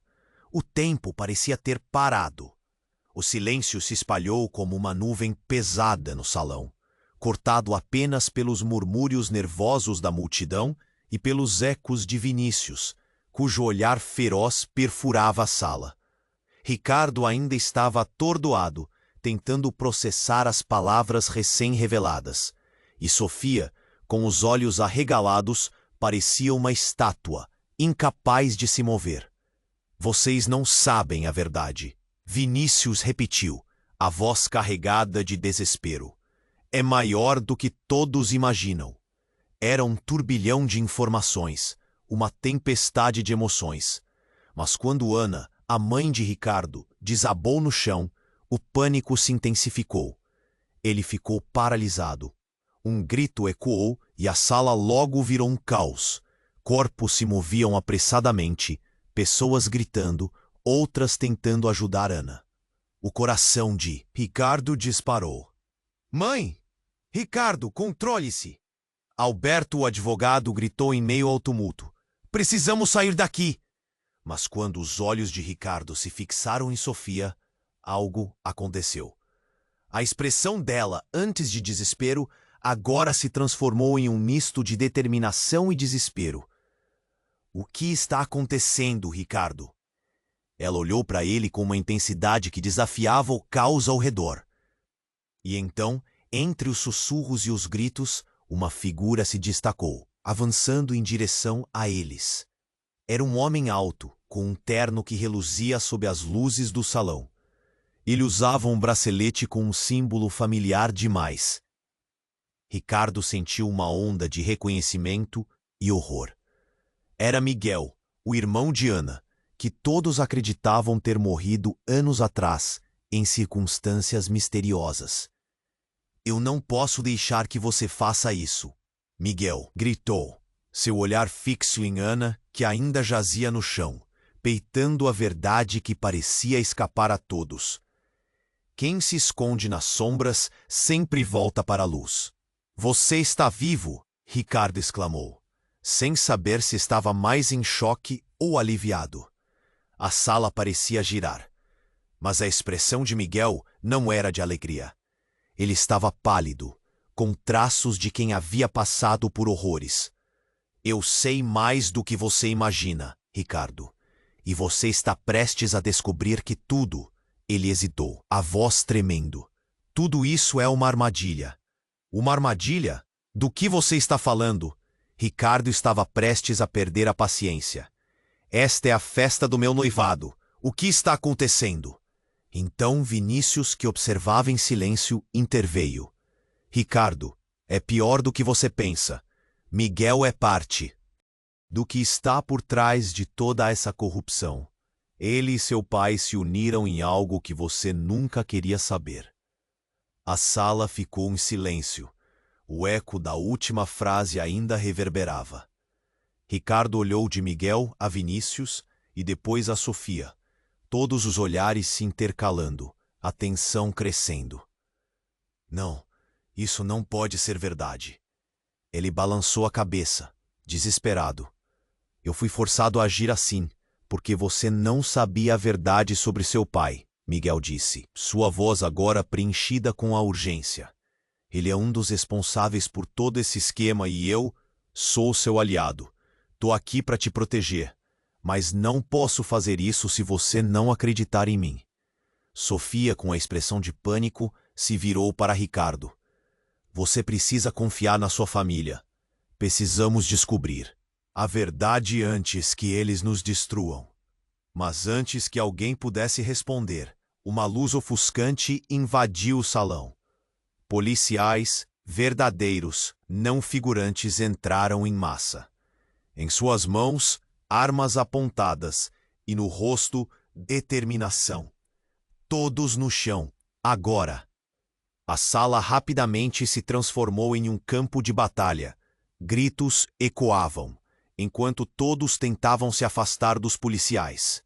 O tempo parecia ter parado. O silêncio se espalhou como uma nuvem pesada no salão, cortado apenas pelos murmúrios nervosos da multidão e pelos ecos de Vinícius, cujo olhar feroz perfurava a sala. Ricardo ainda estava atordoado, tentando processar as palavras recém-reveladas, e Sofia, com os olhos arregalados, parecia uma estátua, incapaz de se mover. Vocês não sabem a verdade. Vinícius repetiu, a voz carregada de desespero. É maior do que todos imaginam. Era um turbilhão de informações, uma tempestade de emoções. Mas quando Ana, a mãe de Ricardo, desabou no chão, o pânico se intensificou. Ele ficou paralisado. Um grito ecoou e a sala logo virou um caos. Corpos se moviam apressadamente, pessoas gritando, outras tentando ajudar Ana. O coração de Ricardo disparou. Mãe! Ricardo, controle-se! Alberto, o advogado, gritou em meio ao tumulto. Precisamos sair daqui! Mas quando os olhos de Ricardo se fixaram em Sofia, algo aconteceu. A expressão dela, antes de desespero, agora se transformou em um misto de determinação e desespero. O que está acontecendo, Ricardo? Ela olhou para ele com uma intensidade que desafiava o caos ao redor. E então, entre os sussurros e os gritos, uma figura se destacou, avançando em direção a eles. Era um homem alto, com um terno que reluzia sob as luzes do salão. Ele usava um bracelete com um símbolo familiar demais. Ricardo sentiu uma onda de reconhecimento e horror. Era Miguel, o irmão de Ana, que todos acreditavam ter morrido anos atrás, em circunstâncias misteriosas. Eu não posso deixar que você faça isso, Miguel gritou, seu olhar fixo em Ana, que ainda jazia no chão, peitando a verdade que parecia escapar a todos. Quem se esconde nas sombras sempre volta para a luz. Você está vivo, Ricardo exclamou, sem saber se estava mais em choque ou aliviado. A sala parecia girar. Mas a expressão de Miguel não era de alegria. Ele estava pálido, com traços de quem havia passado por horrores. Eu sei mais do que você imagina, Ricardo. E você está prestes a descobrir que tudo, ele hesitou, a voz tremendo. Tudo isso é uma armadilha. Uma armadilha? Do que você está falando? Ricardo estava prestes a perder a paciência. Esta é a festa do meu noivado. O que está acontecendo? Então Vinícius, que observava em silêncio, interveio. Ricardo, é pior do que você pensa. Miguel é parte do que está por trás de toda essa corrupção. Ele e seu pai se uniram em algo que você nunca queria saber. A sala ficou em silêncio. O eco da última frase ainda reverberava. Ricardo olhou de Miguel a Vinícius e depois a Sofia. Todos os olhares se intercalando, a tensão crescendo. Não, isso não pode ser verdade. Ele balançou a cabeça, desesperado. Eu fui forçado a agir assim, porque você não sabia a verdade sobre seu pai, Miguel disse, sua voz agora preenchida com a urgência. Ele é um dos responsáveis por todo esse esquema e eu sou seu aliado. Tô aqui para te proteger, mas não posso fazer isso se você não acreditar em mim. Sofia, com a expressão de pânico, se virou para Ricardo. Você precisa confiar na sua família. Precisamos descobrir a verdade antes que eles nos destruam. Mas antes que alguém pudesse responder, uma luz ofuscante invadiu o salão. Policiais, verdadeiros, não figurantes, entraram em massa. Em suas mãos, armas apontadas, e no rosto, determinação. Todos no chão, agora. A sala rapidamente se transformou em um campo de batalha. Gritos ecoavam, enquanto todos tentavam se afastar dos policiais.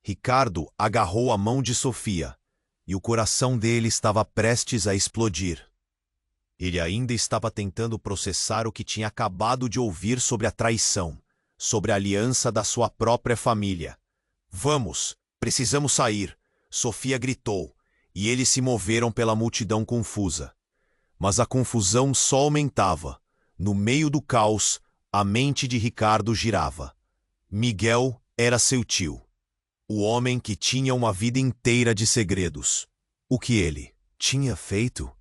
Ricardo agarrou a mão de Sofia, e o coração dele estava prestes a explodir. Ele ainda estava tentando processar o que tinha acabado de ouvir sobre a traição, sobre a aliança da sua própria família. Vamos, precisamos sair, Sofia gritou, e eles se moveram pela multidão confusa. Mas a confusão só aumentava. No meio do caos, a mente de Ricardo girava. Miguel era seu tio, o homem que tinha uma vida inteira de segredos. O que ele tinha feito?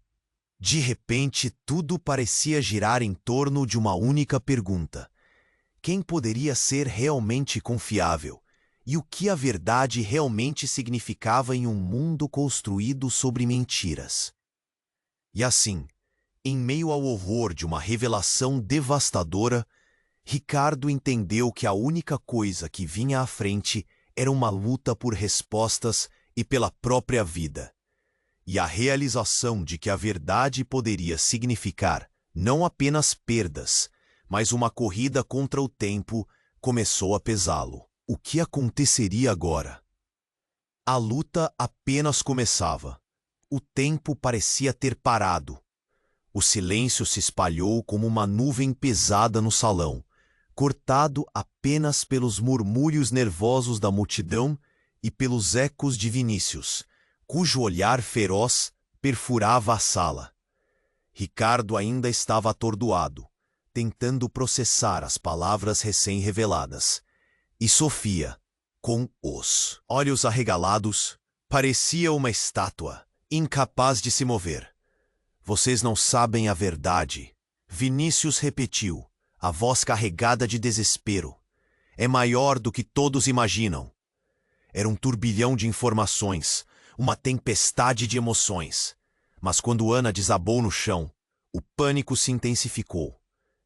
De repente, tudo parecia girar em torno de uma única pergunta. Quem poderia ser realmente confiável? E o que a verdade realmente significava em um mundo construído sobre mentiras? E assim, em meio ao horror de uma revelação devastadora, Ricardo entendeu que a única coisa que vinha à frente era uma luta por respostas e pela própria vida. E a realização de que a verdade poderia significar não apenas perdas, mas uma corrida contra o tempo começou a pesá-lo. O que aconteceria agora? A luta apenas começava. O tempo parecia ter parado. O silêncio se espalhou como uma nuvem pesada no salão, cortado apenas pelos murmúrios nervosos da multidão e pelos ecos de Vinícius, cujo olhar feroz perfurava a sala. Ricardo ainda estava atordoado, tentando processar as palavras recém-reveladas. E Sofia, com os olhos arregalados, parecia uma estátua, incapaz de se mover. Vocês não sabem a verdade. Vinícius repetiu, a voz carregada de desespero. É maior do que todos imaginam. Era um turbilhão de informações, uma tempestade de emoções. Mas quando Ana desabou no chão, o pânico se intensificou.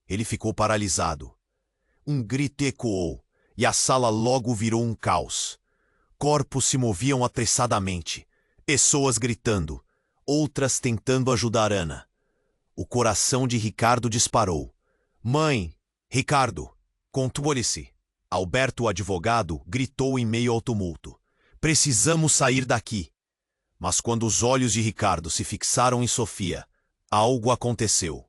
Ele ficou paralisado. Um grito ecoou, e a sala logo virou um caos. Corpos se moviam apressadamente, pessoas gritando, outras tentando ajudar Ana. O coração de Ricardo disparou. Mãe! Ricardo! Controle-se! Alberto, o advogado, gritou em meio ao tumulto. Precisamos sair daqui! Mas quando os olhos de Ricardo se fixaram em Sofia, algo aconteceu.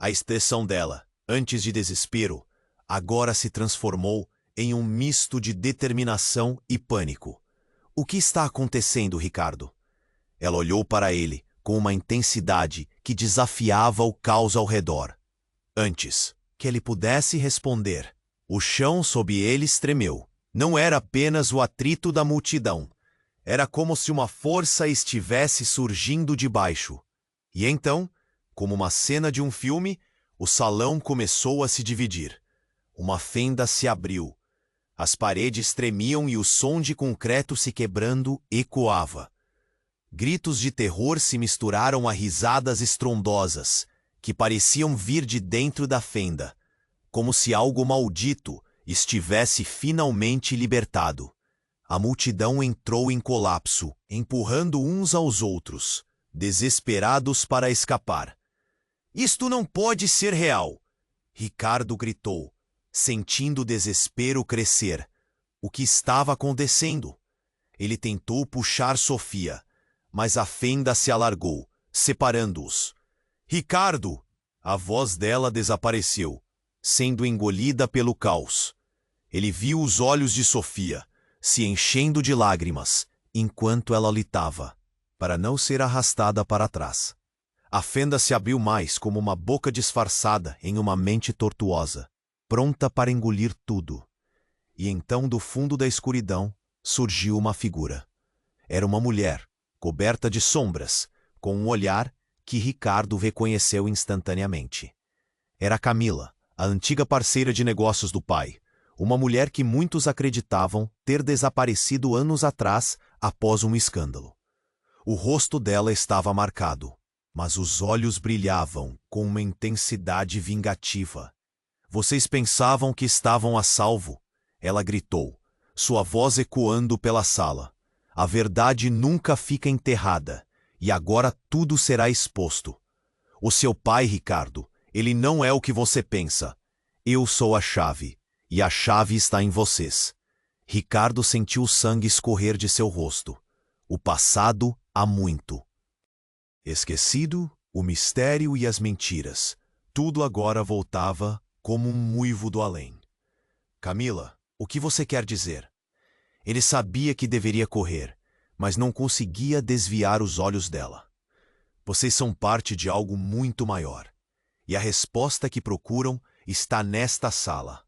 A expressão dela, antes de desespero, agora se transformou em um misto de determinação e pânico. O que está acontecendo, Ricardo? Ela olhou para ele com uma intensidade que desafiava o caos ao redor. Antes que ele pudesse responder, o chão sob eles tremeu. Não era apenas o atrito da multidão. Era como se uma força estivesse surgindo de baixo. E então, como uma cena de um filme, o salão começou a se dividir. Uma fenda se abriu. As paredes tremiam e o som de concreto se quebrando ecoava. Gritos de terror se misturaram a risadas estrondosas, que pareciam vir de dentro da fenda, como se algo maldito estivesse finalmente libertado. A multidão entrou em colapso, empurrando uns aos outros, desesperados para escapar. Isto não pode ser real! Ricardo gritou, sentindo o desespero crescer. O que estava acontecendo? Ele tentou puxar Sofia, mas a fenda se alargou, separando-os. Ricardo! A voz dela desapareceu, sendo engolida pelo caos. Ele viu os olhos de Sofia se enchendo de lágrimas, enquanto ela litava, para não ser arrastada para trás. A fenda se abriu mais como uma boca disfarçada em uma mente tortuosa, pronta para engolir tudo. E então, do fundo da escuridão, surgiu uma figura. Era uma mulher, coberta de sombras, com um olhar que Ricardo reconheceu instantaneamente. Era Camila, a antiga parceira de negócios do pai, uma mulher que muitos acreditavam ter desaparecido anos atrás após um escândalo. O rosto dela estava marcado, mas os olhos brilhavam com uma intensidade vingativa. Vocês pensavam que estavam a salvo? Ela gritou, sua voz ecoando pela sala. A verdade nunca fica enterrada, e agora tudo será exposto. O seu pai, Ricardo, ele não é o que você pensa. Eu sou a chave, e a chave está em vocês. Ricardo sentiu o sangue escorrer de seu rosto. O passado há muito. Esquecido, o mistério e as mentiras. Tudo agora voltava como um uivo do além. Camila, o que você quer dizer? Ele sabia que deveria correr, mas não conseguia desviar os olhos dela. Vocês são parte de algo muito maior. E a resposta que procuram está nesta sala.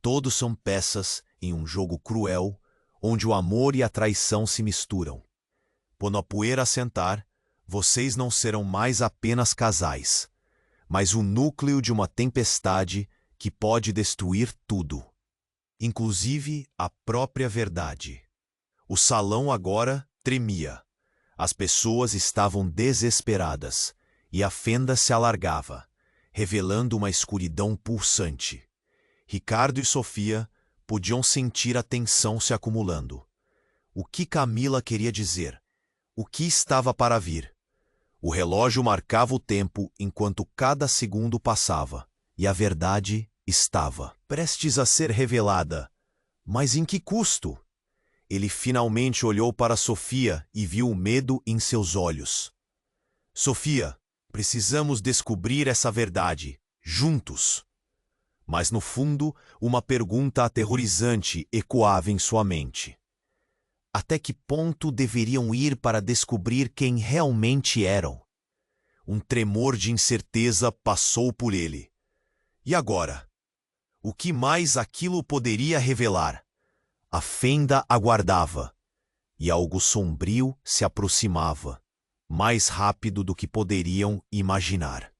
Todos são peças em um jogo cruel, onde o amor e a traição se misturam. Quando a poeira assentar, vocês não serão mais apenas casais, mas o núcleo de uma tempestade que pode destruir tudo, inclusive a própria verdade. O salão agora tremia. As pessoas estavam desesperadas, e a fenda se alargava, revelando uma escuridão pulsante. Ricardo e Sofia podiam sentir a tensão se acumulando. O que Camila queria dizer? O que estava para vir? O relógio marcava o tempo enquanto cada segundo passava, e a verdade estava prestes a ser revelada. Mas em que custo? Ele finalmente olhou para Sofia e viu o medo em seus olhos. Sofia, precisamos descobrir essa verdade, juntos. Mas no fundo, uma pergunta aterrorizante ecoava em sua mente. Até que ponto deveriam ir para descobrir quem realmente eram? Um tremor de incerteza passou por ele. E agora? O que mais aquilo poderia revelar? A fenda aguardava, e algo sombrio se aproximava, mais rápido do que poderiam imaginar.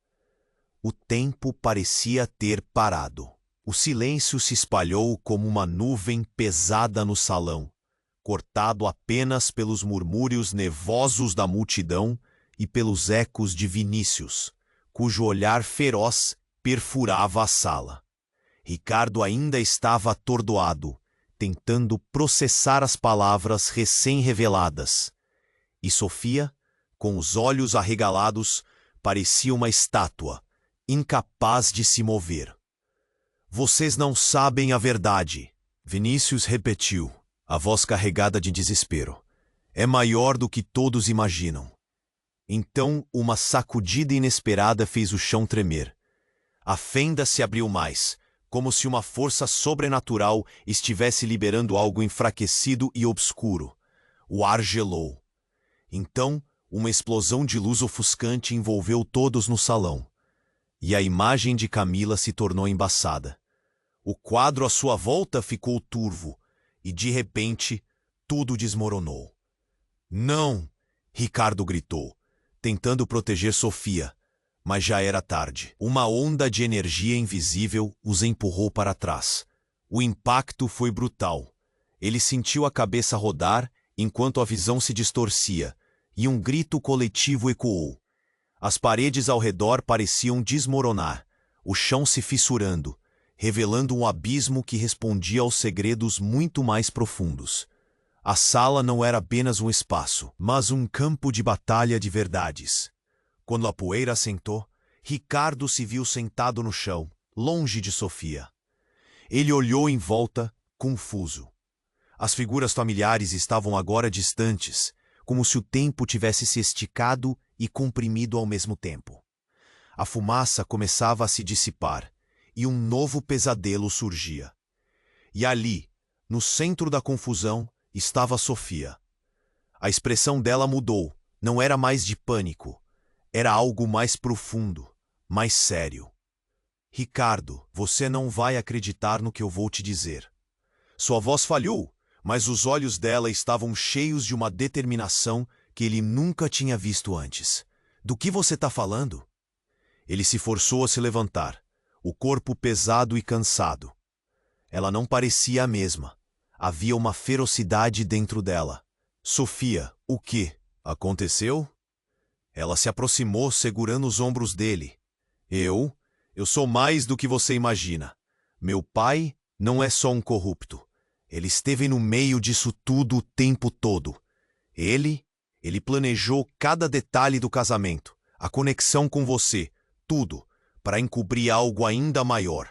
O tempo parecia ter parado. O silêncio se espalhou como uma nuvem pesada no salão, cortado apenas pelos murmúrios nervosos da multidão e pelos ecos de Vinícius, cujo olhar feroz perfurava a sala. Ricardo ainda estava atordoado, tentando processar as palavras recém-reveladas. E Sofia, com os olhos arregalados, parecia uma estátua, incapaz de se mover. Vocês não sabem a verdade, Vinícius repetiu, a voz carregada de desespero. É maior do que todos imaginam. Então, uma sacudida inesperada fez o chão tremer. A fenda se abriu mais, como se uma força sobrenatural estivesse liberando algo enfraquecido e obscuro. O ar gelou. Então, uma explosão de luz ofuscante envolveu todos no salão, e a imagem de Camila se tornou embaçada. O quadro à sua volta ficou turvo, e de repente, tudo desmoronou. Não! Ricardo gritou, tentando proteger Sofia, mas já era tarde. Uma onda de energia invisível os empurrou para trás. O impacto foi brutal. Ele sentiu a cabeça rodar enquanto a visão se distorcia, e um grito coletivo ecoou. As paredes ao redor pareciam desmoronar, o chão se fissurando, revelando um abismo que respondia aos segredos muito mais profundos. A sala não era apenas um espaço, mas um campo de batalha de verdades. Quando a poeira assentou, Ricardo se viu sentado no chão, longe de Sofia. Ele olhou em volta, confuso. As figuras familiares estavam agora distantes, como se o tempo tivesse se esticado e comprimido ao mesmo tempo. A fumaça começava a se dissipar, e um novo pesadelo surgia. E ali, no centro da confusão, estava Sofia. A expressão dela mudou, não era mais de pânico, era algo mais profundo, mais sério. Ricardo, você não vai acreditar no que eu vou te dizer. Sua voz falhou, mas os olhos dela estavam cheios de uma determinação que ele nunca tinha visto antes. Do que você está falando? Ele se forçou a se levantar, o corpo pesado e cansado. Ela não parecia a mesma. Havia uma ferocidade dentro dela. Sofia, o que aconteceu? Ela se aproximou segurando os ombros dele. Eu sou mais do que você imagina. Meu pai não é só um corrupto. Ele esteve no meio disso tudo o tempo todo. Ele planejou cada detalhe do casamento, a conexão com você, tudo, para encobrir algo ainda maior.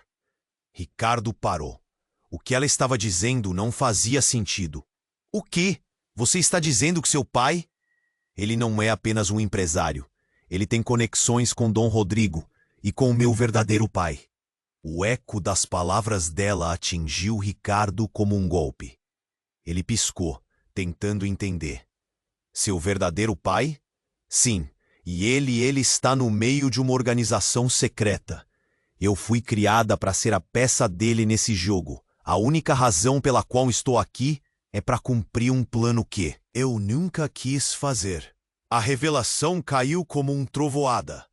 Ricardo parou. O que ela estava dizendo não fazia sentido. O quê? Você está dizendo que seu pai... Ele não é apenas um empresário. Ele tem conexões com Dom Rodrigo e com o meu verdadeiro pai. O eco das palavras dela atingiu Ricardo como um golpe. Ele piscou, tentando entender. Seu verdadeiro pai? Sim, e ele está no meio de uma organização secreta. Eu fui criada para ser a peça dele nesse jogo. A única razão pela qual estou aqui é para cumprir um plano que eu nunca quis fazer. A revelação caiu como um trovoada.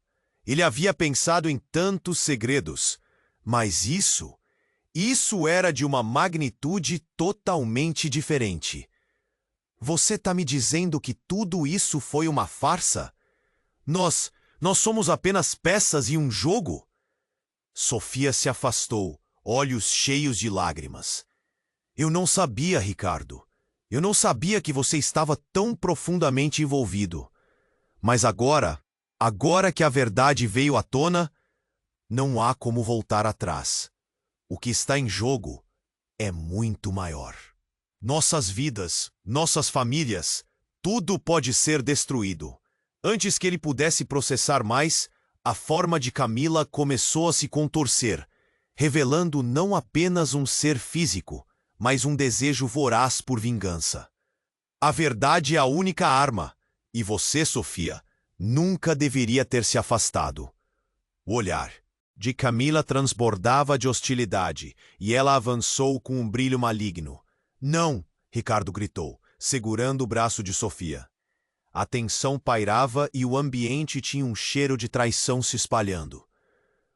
Ele havia pensado em tantos segredos, mas isso era de uma magnitude totalmente diferente. Você está me dizendo que tudo isso foi uma farsa? Nós somos apenas peças em um jogo? Sofia se afastou, olhos cheios de lágrimas. Eu não sabia, Ricardo. Eu não sabia que você estava tão profundamente envolvido. Mas agora que a verdade veio à tona, não há como voltar atrás. O que está em jogo é muito maior. Nossas vidas, nossas famílias, tudo pode ser destruído. Antes que ele pudesse processar mais, a forma de Camila começou a se contorcer, revelando não apenas um ser físico, mas um desejo voraz por vingança. A verdade é a única arma, e você, Sofia, nunca deveria ter se afastado. O olhar de Camila transbordava de hostilidade, e ela avançou com um brilho maligno. Não! Ricardo gritou, segurando o braço de Sofia. A tensão pairava e o ambiente tinha um cheiro de traição se espalhando.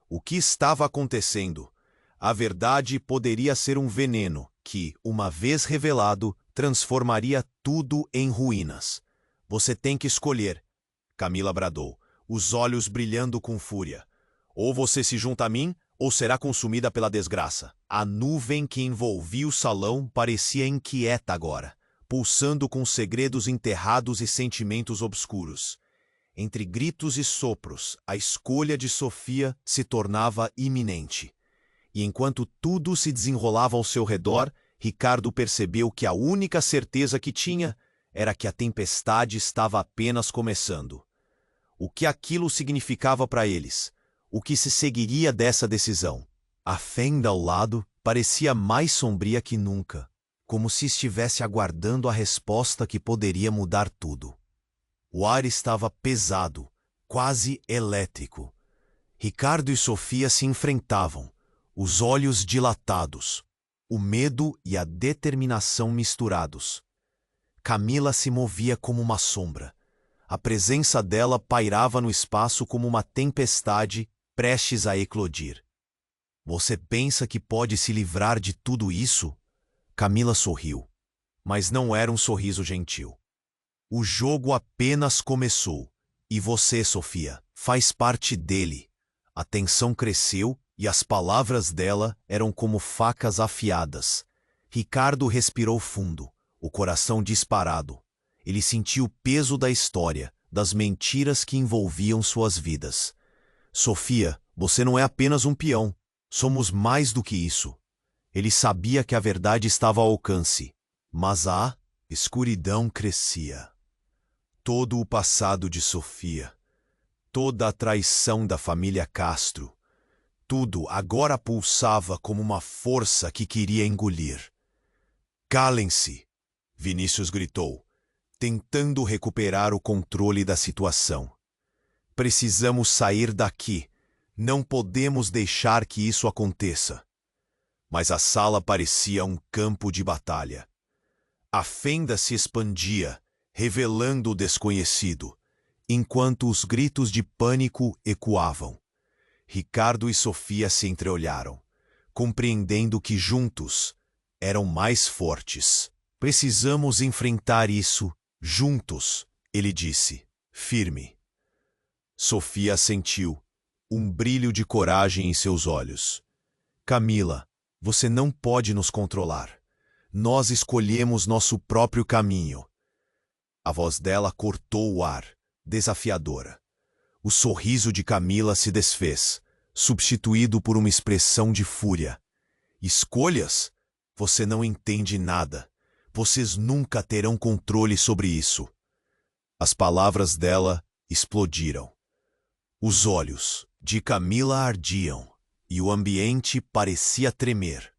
O que estava acontecendo? A verdade poderia ser um veneno que, uma vez revelado, transformaria tudo em ruínas. Você tem que escolher, Camila bradou, os olhos brilhando com fúria. Ou você se junta a mim, ou será consumida pela desgraça. A nuvem que envolvia o salão parecia inquieta agora, pulsando com segredos enterrados e sentimentos obscuros. Entre gritos e sopros, a escolha de Sofia se tornava iminente. E enquanto tudo se desenrolava ao seu redor, Ricardo percebeu que a única certeza que tinha era que a tempestade estava apenas começando. O que aquilo significava para eles? O que se seguiria dessa decisão? A fenda ao lado parecia mais sombria que nunca. como se estivesse aguardando a resposta que poderia mudar tudo. O ar estava pesado, quase elétrico. Ricardo e Sofia se enfrentavam, os olhos dilatados, o medo e a determinação misturados. Camila se movia como uma sombra. A presença dela pairava no espaço como uma tempestade prestes a eclodir. Você pensa que pode se livrar de tudo isso? Camila sorriu, mas não era um sorriso gentil. O jogo apenas começou, e você, Sofia, faz parte dele. A tensão cresceu e as palavras dela eram como facas afiadas. Ricardo respirou fundo, o coração disparado. Ele sentiu o peso da história, das mentiras que envolviam suas vidas. Sofia, você não é apenas um peão. Somos mais do que isso. Ele sabia que a verdade estava ao alcance, mas a escuridão crescia. Todo o passado de Sofia, toda a traição da família Castro, tudo agora pulsava como uma força que queria engolir. Calem-se, Vinícius gritou, tentando recuperar o controle da situação. Precisamos sair daqui. Não podemos deixar que isso aconteça. Mas a sala parecia um campo de batalha. A fenda se expandia, revelando o desconhecido, enquanto os gritos de pânico ecoavam. Ricardo e Sofia se entreolharam, compreendendo que juntos eram mais fortes. Precisamos enfrentar isso juntos, ele disse, firme. Sofia assentiu, um brilho de coragem em seus olhos. Camila, você não pode nos controlar. Nós escolhemos nosso próprio caminho. A voz dela cortou o ar, desafiadora. O sorriso de Camila se desfez, substituído por uma expressão de fúria. Escolhas? Você não entende nada. Vocês nunca terão controle sobre isso. As palavras dela explodiram. Os olhos de Camila ardiam e o ambiente parecia tremer.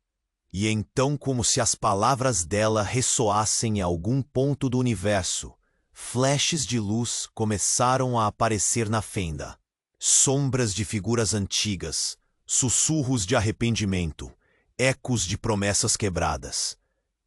E então, como se as palavras dela ressoassem em algum ponto do universo, flashes de luz começaram a aparecer na fenda. Sombras de figuras antigas, sussurros de arrependimento, ecos de promessas quebradas.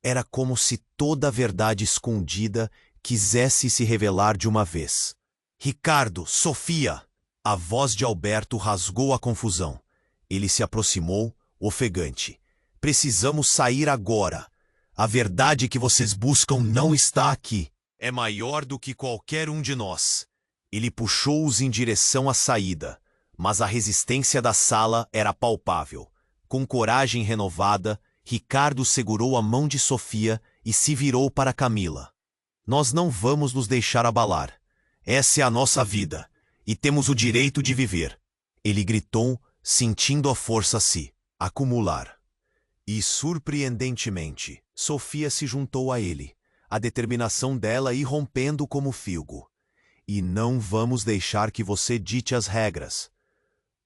Era como se toda a verdade escondida quisesse se revelar de uma vez. Ricardo, Sofia! A voz de Alberto rasgou a confusão. Ele se aproximou, ofegante. Precisamos sair agora. A verdade que vocês buscam não está aqui. É maior do que qualquer um de nós. Ele puxou-os em direção à saída, mas a resistência da sala era palpável. Com coragem renovada, Ricardo segurou a mão de Sofia e se virou para Camila. Nós não vamos nos deixar abalar. Essa é a nossa vida, e temos o direito de viver. Ele gritou, sentindo a força se acumular. E, surpreendentemente, Sofia se juntou a ele, a determinação dela irrompendo como filgo. E não vamos deixar que você dite as regras.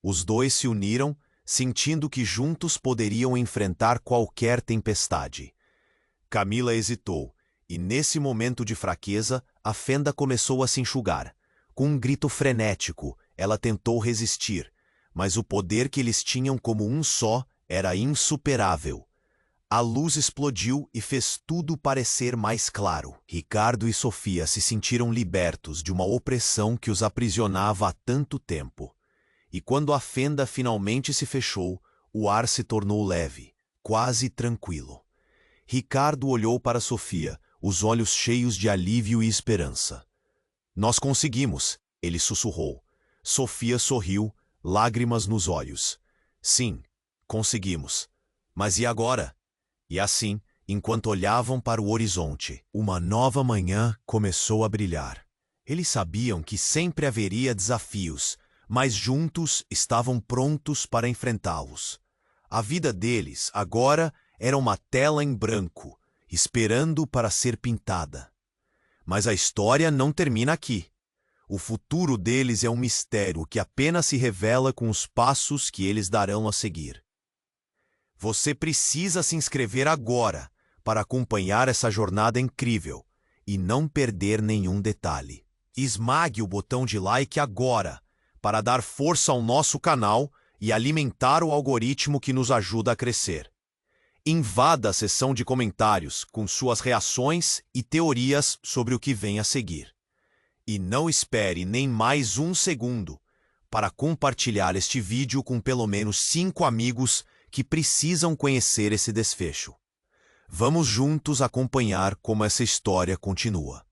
Os dois se uniram, sentindo que juntos poderiam enfrentar qualquer tempestade. Camila hesitou, e nesse momento de fraqueza, a fenda começou a se enxugar. Com um grito frenético, ela tentou resistir, mas o poder que eles tinham como um só era insuperável. A luz explodiu e fez tudo parecer mais claro. Ricardo e Sofia se sentiram libertos de uma opressão que os aprisionava há tanto tempo. E quando a fenda finalmente se fechou, o ar se tornou leve, quase tranquilo. Ricardo olhou para Sofia, os olhos cheios de alívio e esperança. Nós conseguimos, ele sussurrou. Sofia sorriu, lágrimas nos olhos. Sim, conseguimos. Mas e agora? E assim, enquanto olhavam para o horizonte, uma nova manhã começou a brilhar. Eles sabiam que sempre haveria desafios, mas juntos estavam prontos para enfrentá-los. A vida deles, agora, era uma tela em branco, esperando para ser pintada. Mas a história não termina aqui. O futuro deles é um mistério que apenas se revela com os passos que eles darão a seguir. Você precisa se inscrever agora para acompanhar essa jornada incrível e não perder nenhum detalhe. Esmague o botão de like agora para dar força ao nosso canal e alimentar o algoritmo que nos ajuda a crescer. Invada a seção de comentários com suas reações e teorias sobre o que vem a seguir. E não espere nem mais um segundo para compartilhar este vídeo com pelo menos 5 amigos que precisam conhecer esse desfecho. Vamos juntos acompanhar como essa história continua.